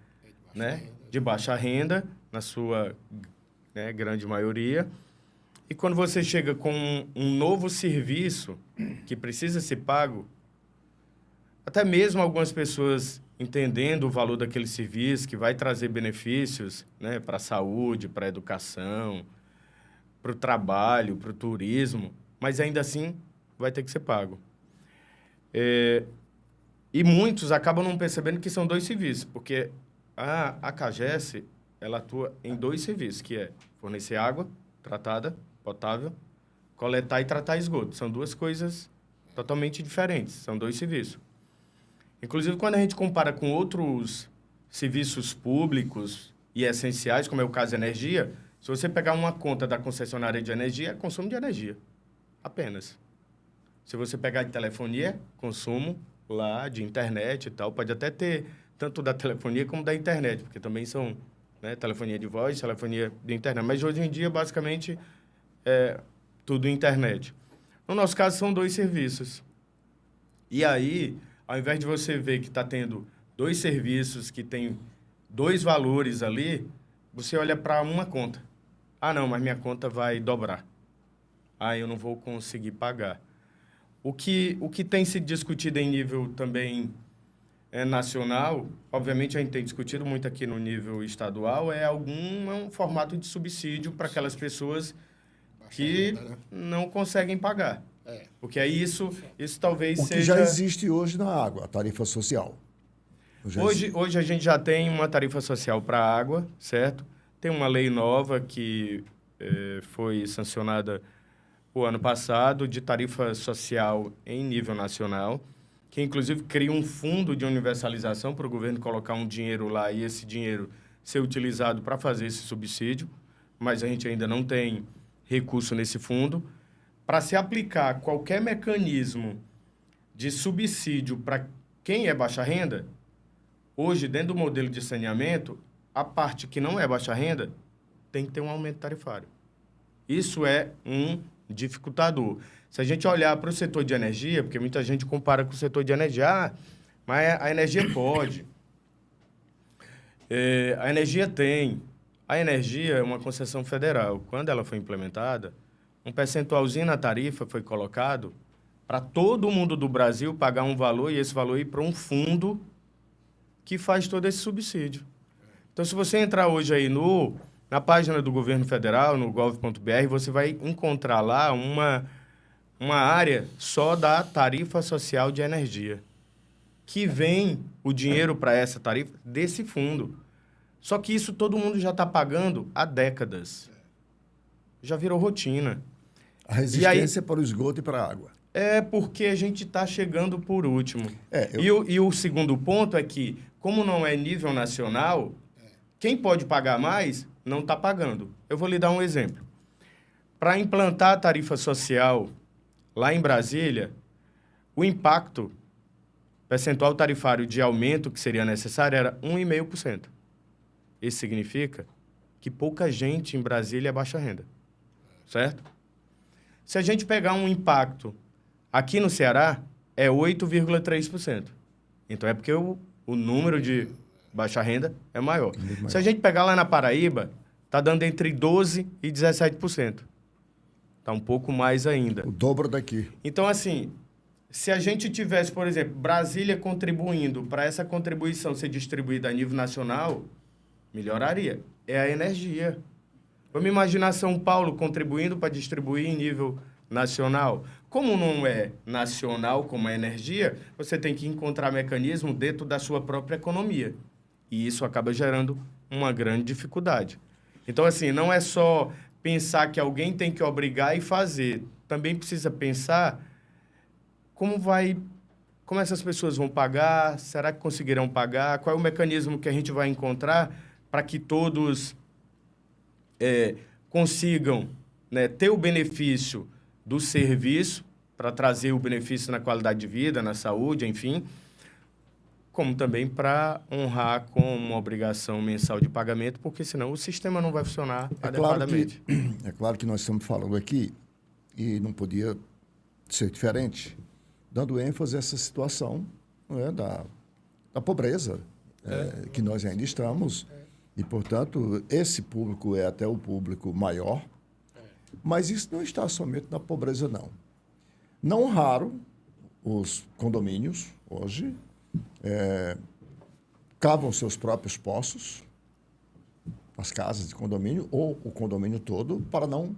né, de baixa renda, na sua grande maioria. E quando você chega com um novo serviço que precisa ser pago, até mesmo algumas pessoas entendendo o valor daquele serviço, que vai trazer benefícios, né, para a saúde, para a educação, para o trabalho, para o turismo, mas ainda assim vai ter que ser pago. E muitos acabam não percebendo que são dois serviços, porque a CAGES, ela atua em dois serviços, que é fornecer água tratada, potável, coletar e tratar esgoto. São duas coisas totalmente diferentes, são dois serviços. Inclusive, quando a gente compara com outros serviços públicos e essenciais, como é o caso da energia, se você pegar uma conta da concessionária de energia, é consumo de energia, apenas. Se você pegar de telefonia, consumo lá de internet e tal, pode até ter tanto da telefonia como da internet, porque também são, né, telefonia de voz, telefonia de internet. Mas hoje em dia, basicamente, tudo internet. No nosso caso, são 2 serviços. E aí, ao invés de você ver que está tendo 2 serviços que tem 2 valores ali, você olha para uma conta. Ah, não, mas minha conta vai dobrar. Ah, eu não vou conseguir pagar. O que tem se discutido em nível também nacional, obviamente a gente tem discutido muito aqui no nível estadual, é um formato de subsídio para aquelas pessoas que não conseguem pagar. Porque aí isso talvez seja... O que já existe hoje na água, a tarifa social. Hoje a gente já tem uma tarifa social para a água, certo? Tem uma lei nova que foi sancionada o ano passado de tarifa social em nível nacional, que inclusive cria um fundo de universalização para o governo colocar um dinheiro lá e esse dinheiro ser utilizado para fazer esse subsídio, mas a gente ainda não tem recurso nesse fundo. Para se aplicar qualquer mecanismo de subsídio para quem é baixa renda, hoje, dentro do modelo de saneamento, a parte que não é baixa renda tem que ter um aumento tarifário. Isso é um dificultador. Se a gente olhar para o setor de energia, porque muita gente compara com o setor de energia, mas a energia pode. A energia tem. A energia é uma concessão federal. Quando ela foi implementada, um percentualzinho na tarifa foi colocado para todo mundo do Brasil pagar um valor e esse valor ir para um fundo que faz todo esse subsídio. Então, se você entrar hoje aí na página do governo federal, no gov.br, você vai encontrar lá uma área só da tarifa social de energia, que vem o dinheiro para essa tarifa desse fundo. Só que isso todo mundo já está pagando há décadas. Já virou rotina. A resistência para o esgoto e para a água. É porque a gente está chegando por último. E o segundo ponto é que, como não é nível nacional, quem pode pagar mais não está pagando. Eu vou lhe dar um exemplo. Para implantar a tarifa social lá em Brasília, o impacto percentual tarifário de aumento que seria necessário era 1,5%. Isso significa que pouca gente em Brasília é baixa renda, certo? Se a gente pegar um impacto aqui no Ceará, é 8,3%. Então, é porque o número de baixa renda é maior. Se a gente pegar lá na Paraíba, está dando entre 12% e 17%. Está um pouco mais ainda. O dobro daqui. Então, assim, se a gente tivesse, por exemplo, Brasília contribuindo para essa contribuição ser distribuída a nível nacional, melhoraria. É a energia. Vamos imaginar São Paulo contribuindo para distribuir em nível nacional. Como não é nacional como a energia, você tem que encontrar mecanismo dentro da sua própria economia. E isso acaba gerando uma grande dificuldade. Então, assim, não é só pensar que alguém tem que obrigar e fazer. Também precisa pensar como essas pessoas vão pagar, será que conseguirão pagar, qual é o mecanismo que a gente vai encontrar para que todos consigam, né, ter o benefício do serviço, para trazer o benefício na qualidade de vida, na saúde, enfim, como também para honrar com uma obrigação mensal de pagamento, porque senão o sistema não vai funcionar adequadamente. É claro que nós estamos falando aqui, e não podia ser diferente, dando ênfase a essa situação, né, da pobreza que nós ainda estamos. E, portanto, esse público é até o público maior, mas isso não está somente na pobreza, não. Não raro, os condomínios, hoje, cavam seus próprios poços, as casas de condomínio, ou o condomínio todo, para não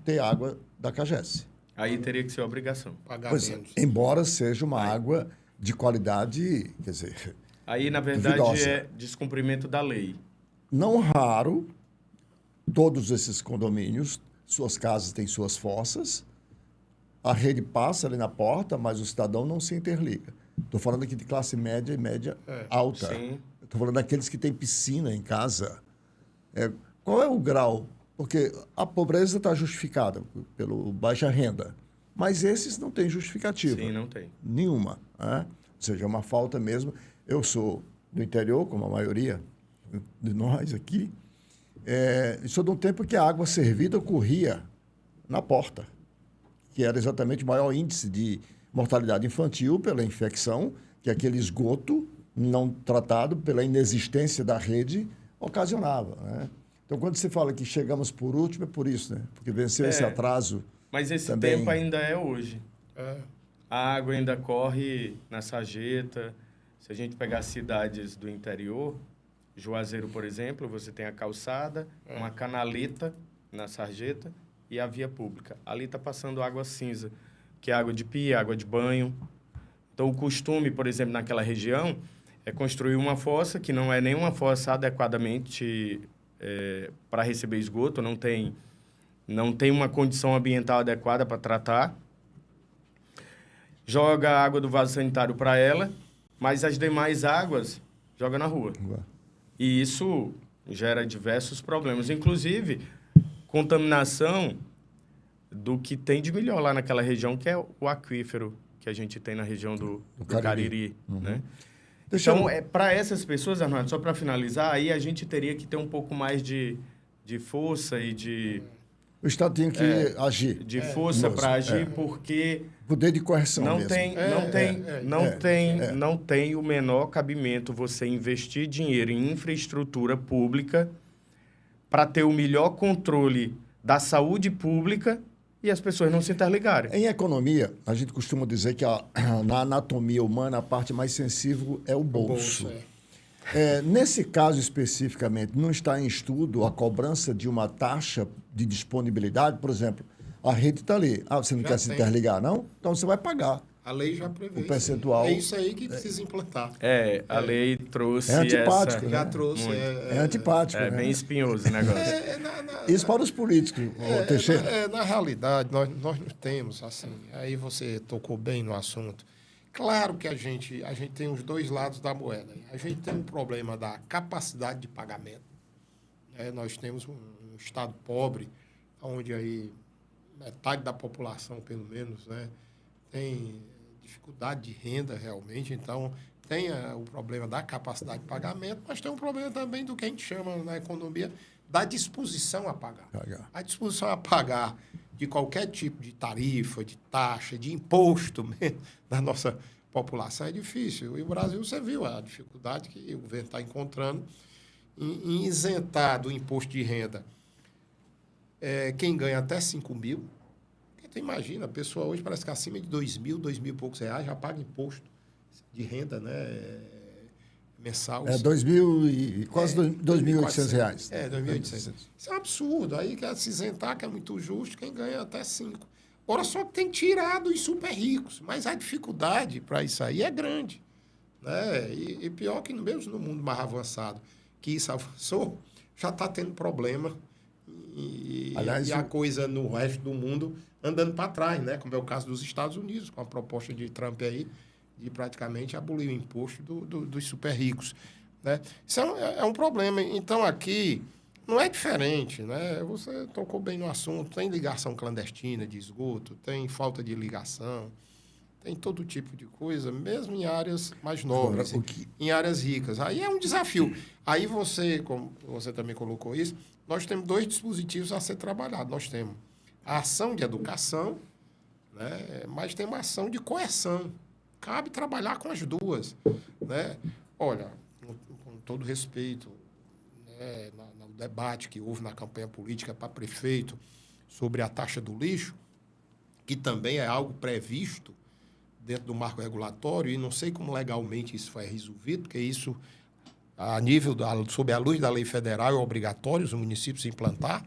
ter água da CAGES. Aí teria que ser obrigação. Pois é, embora seja uma água de qualidade, quer dizer... Aí, na verdade, duvidosa. é descumprimento da lei. Não raro, todos esses condomínios, suas casas têm suas fossas, a rede passa ali na porta, mas o cidadão não se interliga. Estou falando aqui de classe média e média alta. Estou falando daqueles que têm piscina em casa. Qual é o grau? Porque a pobreza está justificada pelo baixa renda, mas esses não têm justificativa. Sim, não tem. Nenhuma. Né? Ou seja, é uma falta mesmo. Eu sou do interior, como a maioria de nós aqui, sou de um tempo que a água servida corria na porta. que era exatamente o maior índice de mortalidade infantil pela infecção, que aquele esgoto não tratado pela inexistência da rede ocasionava, né? Então, quando se fala que chegamos por último, é por isso, né? Porque venceu esse atraso. Mas esse também... tempo ainda é hoje. A água ainda corre na sarjeta. Se a gente pegar cidades do interior, Juazeiro, por exemplo, você tem a calçada, uma canaleta na sarjeta e a via pública. Ali está passando água cinza, que é água de pia, água de banho. Então, o costume, por exemplo, naquela região, é construir uma fossa, que não é nenhuma fossa adequadamente para receber esgoto, não tem uma condição ambiental adequada para tratar. Joga a água do vaso sanitário para ela, mas as demais águas joga na rua. E isso gera diversos problemas, inclusive contaminação do que tem de melhor lá naquela região, que é o aquífero que a gente tem na região do Cariri, né? Então, para essas pessoas, Arnaldo, só para finalizar, aí a gente teria que ter um pouco mais de força e de... O Estado tem que agir. De força para agir, porque... Poder de coerção mesmo. Não tem o menor cabimento você investir dinheiro em infraestrutura pública para ter o melhor controle da saúde pública e as pessoas não se interligarem. Em economia, a gente costuma dizer que na anatomia humana a parte mais sensível é o bolso. Nesse caso especificamente, não está em estudo a cobrança de uma taxa de disponibilidade? Por exemplo, a rede está ali. Você não quer se interligar, não? Então você vai pagar. A lei já prevê. O percentual. É isso aí que precisa implantar. A lei trouxe. É antipático, Já trouxe. É antipático. É bem espinhoso o negócio. Isso para os políticos, Teixeira. Na realidade, nós não temos, assim. Aí você tocou bem no assunto. Claro que a gente tem os dois lados da moeda. A gente tem um problema da capacidade de pagamento. Nós temos um estado pobre, onde aí metade da população, pelo menos, né, tem dificuldade de renda realmente. Então, tem o problema da capacidade de pagamento, mas tem um problema também do que a gente chama na economia da disposição a pagar. A disposição a pagar de qualquer tipo de tarifa, de taxa, de imposto mesmo, da nossa população é difícil. E o Brasil, você viu a dificuldade que o governo está encontrando em isentar do imposto de renda quem ganha até 5 mil. Então, imagina, a pessoa hoje parece que acima de 2 mil e poucos reais já paga imposto de renda, né? Mensal. Quase 2.800 reais. 2.800. Isso é um absurdo. Aí quer se isentar, que é muito justo, quem ganha até 5. Ora, só que tem tirado os super ricos, mas a dificuldade para isso aí é grande, né? E pior que mesmo no mundo mais avançado, que isso avançou, já está tendo problema Aliás, e a coisa no resto do mundo andando para trás, né? Como é o caso dos Estados Unidos, com a proposta de Trump aí, de praticamente abolir o imposto dos super ricos, né? Isso é um problema. Então, aqui não é diferente, né? Você tocou bem no assunto. Tem ligação clandestina de esgoto, tem falta de ligação, tem todo tipo de coisa, mesmo em áreas mais nobres, em áreas ricas. Aí é um desafio. Aí você, como você também colocou isso, nós temos 2 dispositivos a ser trabalhados. Nós temos a ação de educação, né? Mas tem uma ação de coerção. Cabe trabalhar com as duas, né? Olha, com todo respeito, né, no debate que houve na campanha política para prefeito sobre a taxa do lixo, que também é algo previsto dentro do marco regulatório, e não sei como legalmente isso foi resolvido, porque isso, a nível sob a luz da lei federal, é obrigatório os municípios implantar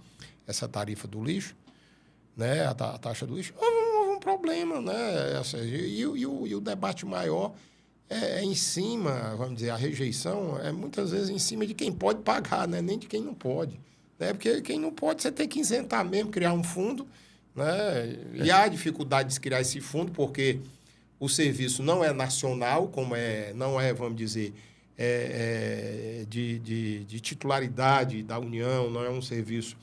essa tarifa do lixo, né, a taxa do lixo. Houve um problema, né? E o debate maior é em cima, vamos dizer, a rejeição é muitas vezes em cima de quem pode pagar, né? Nem de quem não pode, né? Porque quem não pode, você tem que isentar mesmo, criar um fundo, né? E há dificuldade de se criar esse fundo, porque o serviço não é nacional, não é, vamos dizer, de titularidade da União, não é um serviço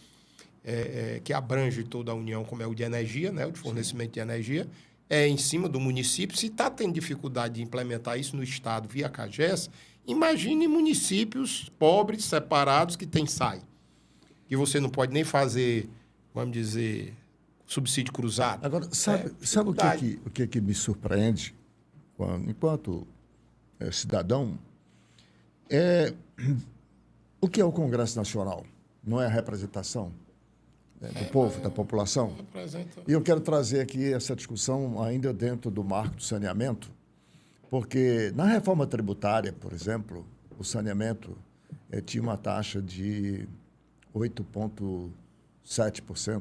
que abrange toda a União, como é o de energia, né? O de fornecimento de energia, é em cima do município. Se está tendo dificuldade de implementar isso no Estado via CAGES, imagine municípios pobres, separados, que tem SAI, que você não pode nem fazer, vamos dizer, subsídio cruzado. Agora, sabe o que me surpreende enquanto cidadão? O que é o Congresso Nacional? Não é a representação do povo, da população? E eu quero trazer aqui essa discussão ainda dentro do marco do saneamento, porque na reforma tributária, por exemplo, o saneamento tinha uma taxa de 8,7%,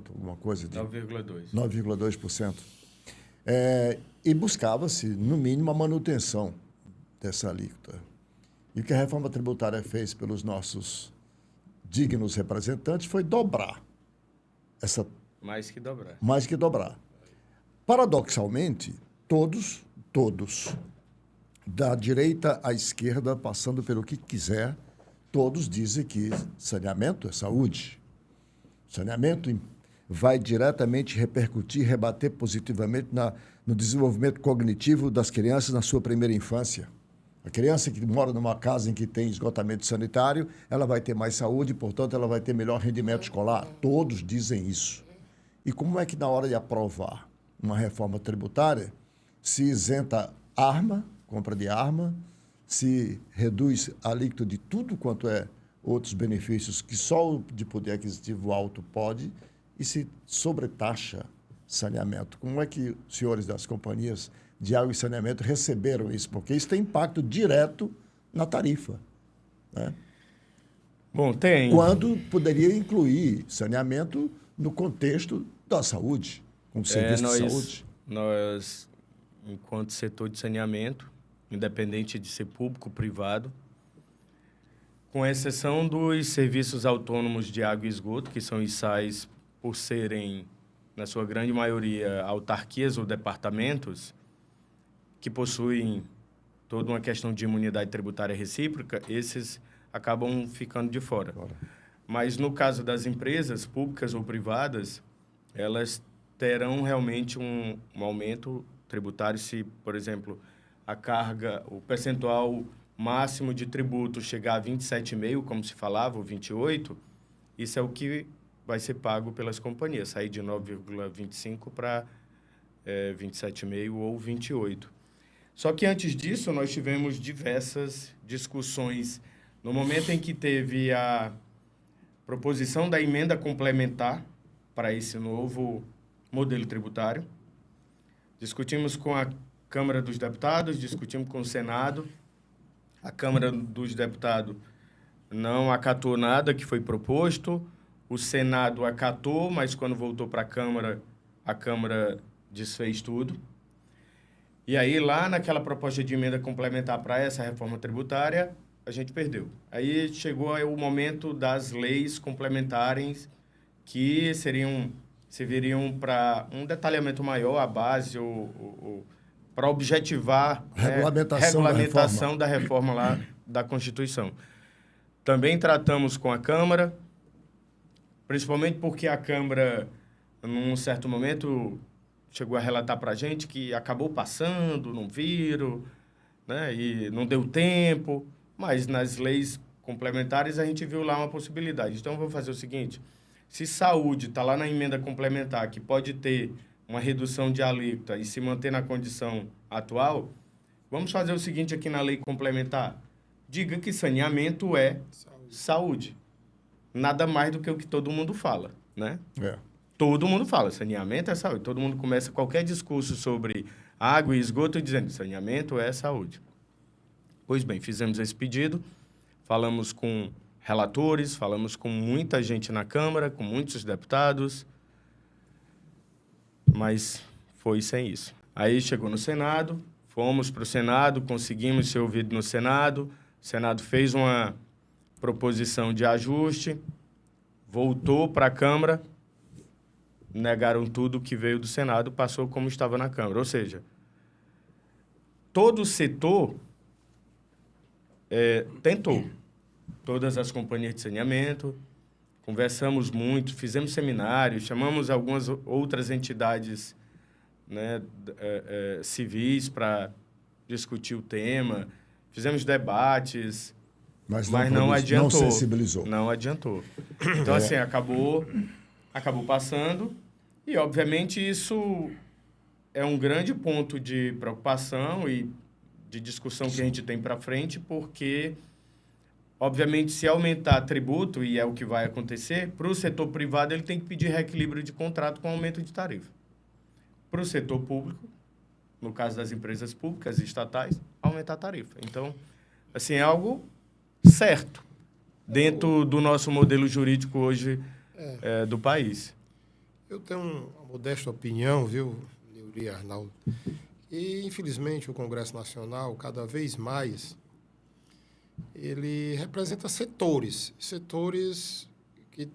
alguma coisa de 9,2%. E buscava-se, no mínimo, a manutenção dessa alíquota. E o que a reforma tributária fez pelos nossos dignos representantes foi dobrar essa... Mais que dobrar. Mais que dobrar. Paradoxalmente, todos, da direita à esquerda, passando pelo que quiser, todos dizem que saneamento é saúde. Saneamento vai diretamente repercutir, rebater positivamente no desenvolvimento cognitivo das crianças na sua primeira infância. A criança que mora numa casa em que tem esgotamento sanitário, ela vai ter mais saúde, portanto, ela vai ter melhor rendimento escolar. Todos dizem isso. E como é que, na hora de aprovar uma reforma tributária, se isenta compra de arma, se reduz a alíquota de tudo quanto é outros benefícios que só o de poder aquisitivo alto pode, e se sobretaxa saneamento? Como é que os senhores das companhias de água e saneamento receberam isso? Porque isso tem impacto direto na tarifa, né? Bom, tem. Quando poderia incluir saneamento no contexto da saúde, com serviço de saúde. Nós, enquanto setor de saneamento, independente de ser público ou privado, com exceção dos serviços autônomos de água e esgoto, que são ISAs, por serem, na sua grande maioria, autarquias ou departamentos, que possuem toda uma questão de imunidade tributária recíproca, esses acabam ficando de fora. Mas, no caso das empresas públicas ou privadas, elas terão realmente um aumento tributário se, por exemplo, a carga, o percentual máximo de tributo chegar a 27,5%, como se falava, ou 28%, isso é o que vai ser pago pelas companhias, sair de 9,25% para 27,5% ou 28%. Só que antes disso, nós tivemos diversas discussões. No momento em que teve a proposição da emenda complementar para esse novo modelo tributário, discutimos com a Câmara dos Deputados, discutimos com o Senado. A Câmara dos Deputados não acatou nada que foi proposto. O Senado acatou, mas quando voltou para a Câmara desfez tudo. E aí, lá naquela proposta de emenda complementar para essa reforma tributária, a gente perdeu. Aí chegou o momento das leis complementares que serviriam para um detalhamento maior, a base, para objetivar regulamentação da reforma lá da Constituição. Também tratamos com a Câmara, principalmente porque a Câmara, num certo momento, chegou a relatar para a gente que acabou passando, não viram, né, e não deu tempo, mas nas leis complementares a gente viu lá uma possibilidade. Então, vamos fazer o seguinte: se saúde está lá na emenda complementar, que pode ter uma redução de alíquota e se manter na condição atual, vamos fazer o seguinte aqui na lei complementar: diga que saneamento é saúde. Nada mais do que o que todo mundo fala, né? Todo mundo fala, saneamento é saúde. Todo mundo começa qualquer discurso sobre água e esgoto dizendo saneamento é saúde. Pois bem, fizemos esse pedido, falamos com relatores, falamos com muita gente na Câmara, com muitos deputados, mas foi sem isso. Aí chegou no Senado, fomos para o Senado, conseguimos ser ouvidos no Senado, o Senado fez uma proposição de ajuste, voltou para a Câmara, negaram tudo que veio do Senado, passou como estava na Câmara. Ou seja, todo o setor tentou. Todas as companhias de saneamento, conversamos muito, fizemos seminários, chamamos algumas outras entidades, né, civis para discutir o tema, fizemos debates, mas não adiantou. Não sensibilizou. Não adiantou. Então, assim, acabou passando E, obviamente, isso é um grande ponto de preocupação e de discussão que a gente tem para frente, porque, obviamente, se aumentar tributo, e é o que vai acontecer, para o setor privado ele tem que pedir reequilíbrio de contrato com aumento de tarifa. Para o setor público, no caso das empresas públicas e estatais, aumentar a tarifa. Então, assim, é algo certo dentro do nosso modelo jurídico hoje do país. Eu tenho uma modesta opinião, viu, Neuri e Arnaldo, e, infelizmente, o Congresso Nacional, cada vez mais, ele representa setores que,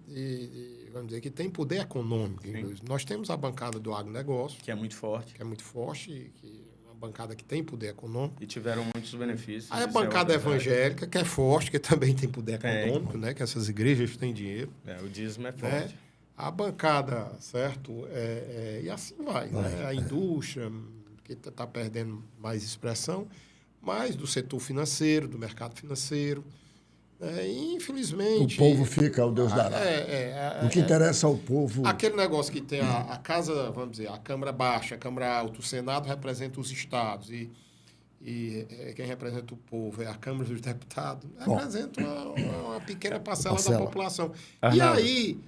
vamos dizer, que têm poder econômico. Nós temos a bancada do agronegócio, Que é muito forte. que é muito forte, que é uma bancada que tem poder econômico. E tiveram muitos benefícios. Aí a bancada evangélica, que é forte, que também tem poder econômico, né? Que essas igrejas têm dinheiro. O dízimo é Né? forte. A bancada, certo? E assim vai. Né? A indústria, que está perdendo mais expressão, mas do setor financeiro, do mercado financeiro. E, infelizmente... O povo fica, o Deus dará. O que interessa ao povo... Aquele negócio que tem a casa, vamos dizer, a Câmara Baixa, a Câmara Alta, o Senado representa os estados e quem representa o povo é a Câmara dos Deputados, representa uma pequena parcela da população. E aí,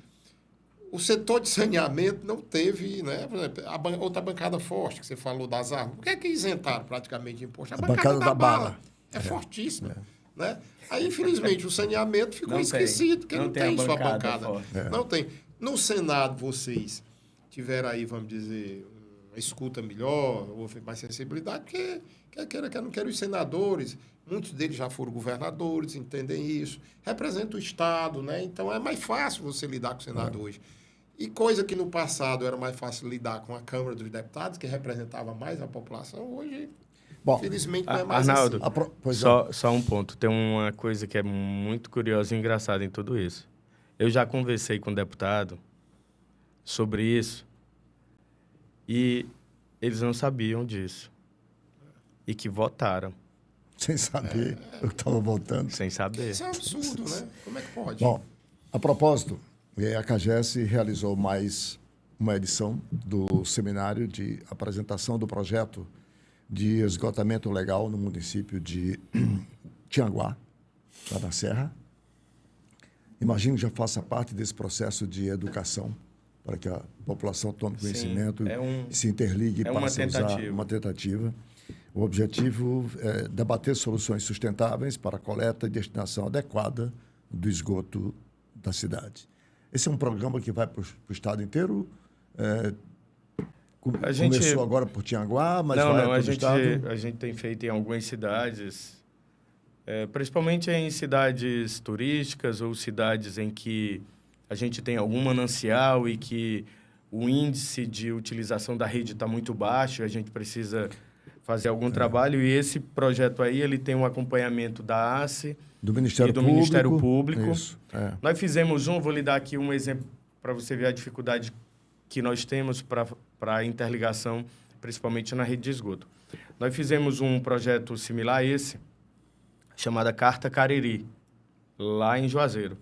o setor de saneamento não teve, né? Por exemplo, outra bancada forte, que você falou das armas. Por que é que isentaram praticamente de imposto? A bancada da bala. É fortíssima. Né? Aí, infelizmente, o saneamento ficou esquecido, porque não tem sua bancada. Não tem. No Senado, vocês tiveram aí, vamos dizer, uma escuta melhor, houve mais sensibilidade, porque quer não quero os senadores, muitos deles já foram governadores, entendem isso, representam o Estado, né? Então é mais fácil você lidar com o Senado hoje. E coisa que no passado era mais fácil lidar com a Câmara dos Deputados, que representava mais a população, hoje, infelizmente, não é mais Arnaldo, assim. Só um ponto. Tem uma coisa que é muito curiosa e engraçada em tudo isso. Eu já conversei com um deputado sobre isso e eles não sabiam disso. E que votaram. Sem saber eu estava votando. Sem saber. Isso é um absurdo, né? Como é que pode? Bom, a propósito, a CAGES realizou mais uma edição do seminário de apresentação do projeto de esgotamento legal no município de Tianguá, lá na Serra. Imagino que já faça parte desse processo de educação para que a população tome conhecimento e se interligue e passe a usar uma tentativa. O objetivo é debater soluções sustentáveis para a coleta e destinação adequada do esgoto da cidade. Esse é um programa que vai para o estado inteiro? Começou agora por Tianguá, mas vai para o estado? A gente tem feito em algumas cidades, principalmente em cidades turísticas ou cidades em que a gente tem algum manancial e que o índice de utilização da rede está muito baixo, a gente precisa fazer algum trabalho, e esse projeto aí ele tem um acompanhamento da ACE do Ministério e do Público. Ministério Público. Isso, Nós fizemos vou lhe dar aqui um exemplo para você ver a dificuldade que nós temos para a interligação, principalmente na rede de esgoto. Nós fizemos um projeto similar a esse, chamado Carta Cariri, lá em Juazeiro.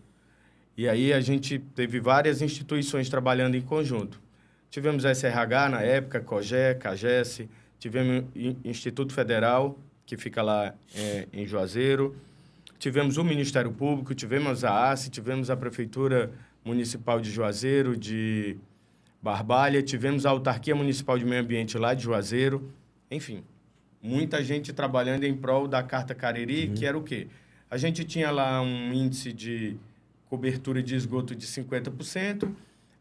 E aí a gente teve várias instituições trabalhando em conjunto. Tivemos a SRH na época, COGÉ, CAGES, tivemos o Instituto Federal, que fica lá em Juazeiro, tivemos o Ministério Público, tivemos a ACE, tivemos a Prefeitura Municipal de Juazeiro, de Barbalha, tivemos a Autarquia Municipal de Meio Ambiente lá de Juazeiro. Enfim, muita gente trabalhando em prol da Carta Cariri, que era o quê? A gente tinha lá um índice de cobertura de esgoto de 50%,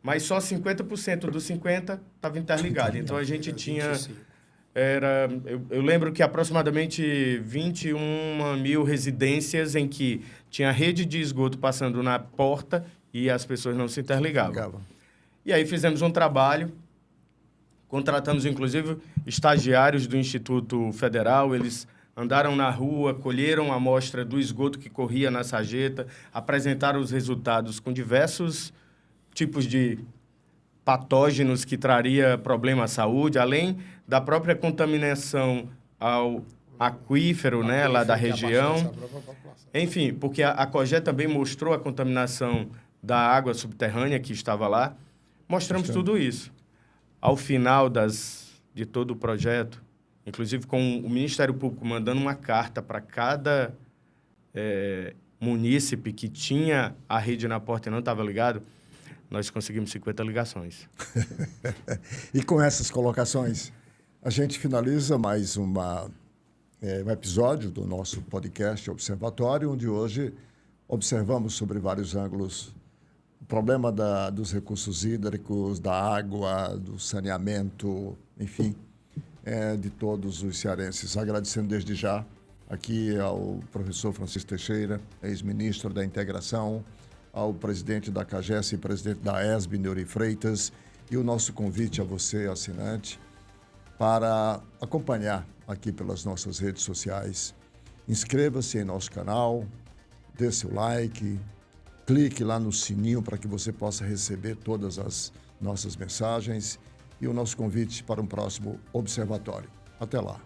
mas só 50% dos 50% estava interligado. Então, a gente tinha... Eu lembro que aproximadamente 21 mil residências em que tinha rede de esgoto passando na porta e as pessoas não se interligavam. E aí fizemos um trabalho, contratamos inclusive estagiários do Instituto Federal, eles andaram na rua, colheram a amostra do esgoto que corria na sarjeta, apresentaram os resultados com diversos tipos de patógenos que traria problema à saúde, além da própria contaminação ao aquífero, né, lá da região. Enfim, porque a COGÉ também mostrou a contaminação da água subterrânea que estava lá. Mostramos tudo isso. ao final de todo o projeto, inclusive com o Ministério Público mandando uma carta para cada munícipe que tinha a rede na porta e não estava ligado, nós conseguimos 50 ligações. E com essas colocações, a gente finaliza mais um episódio do nosso podcast Observatório, onde hoje observamos sobre vários ângulos o problema dos recursos hídricos, da água, do saneamento, enfim, de todos os cearenses. Agradecendo desde já aqui ao professor Francisco Teixeira, ex-ministro da Integração, ao presidente da CAGES e presidente da ESB, Neuri Freitas, e o nosso convite a você, assinante, para acompanhar aqui pelas nossas redes sociais. Inscreva-se em nosso canal, dê seu like, clique lá no sininho para que você possa receber todas as nossas mensagens e o nosso convite para um próximo observatório. Até lá.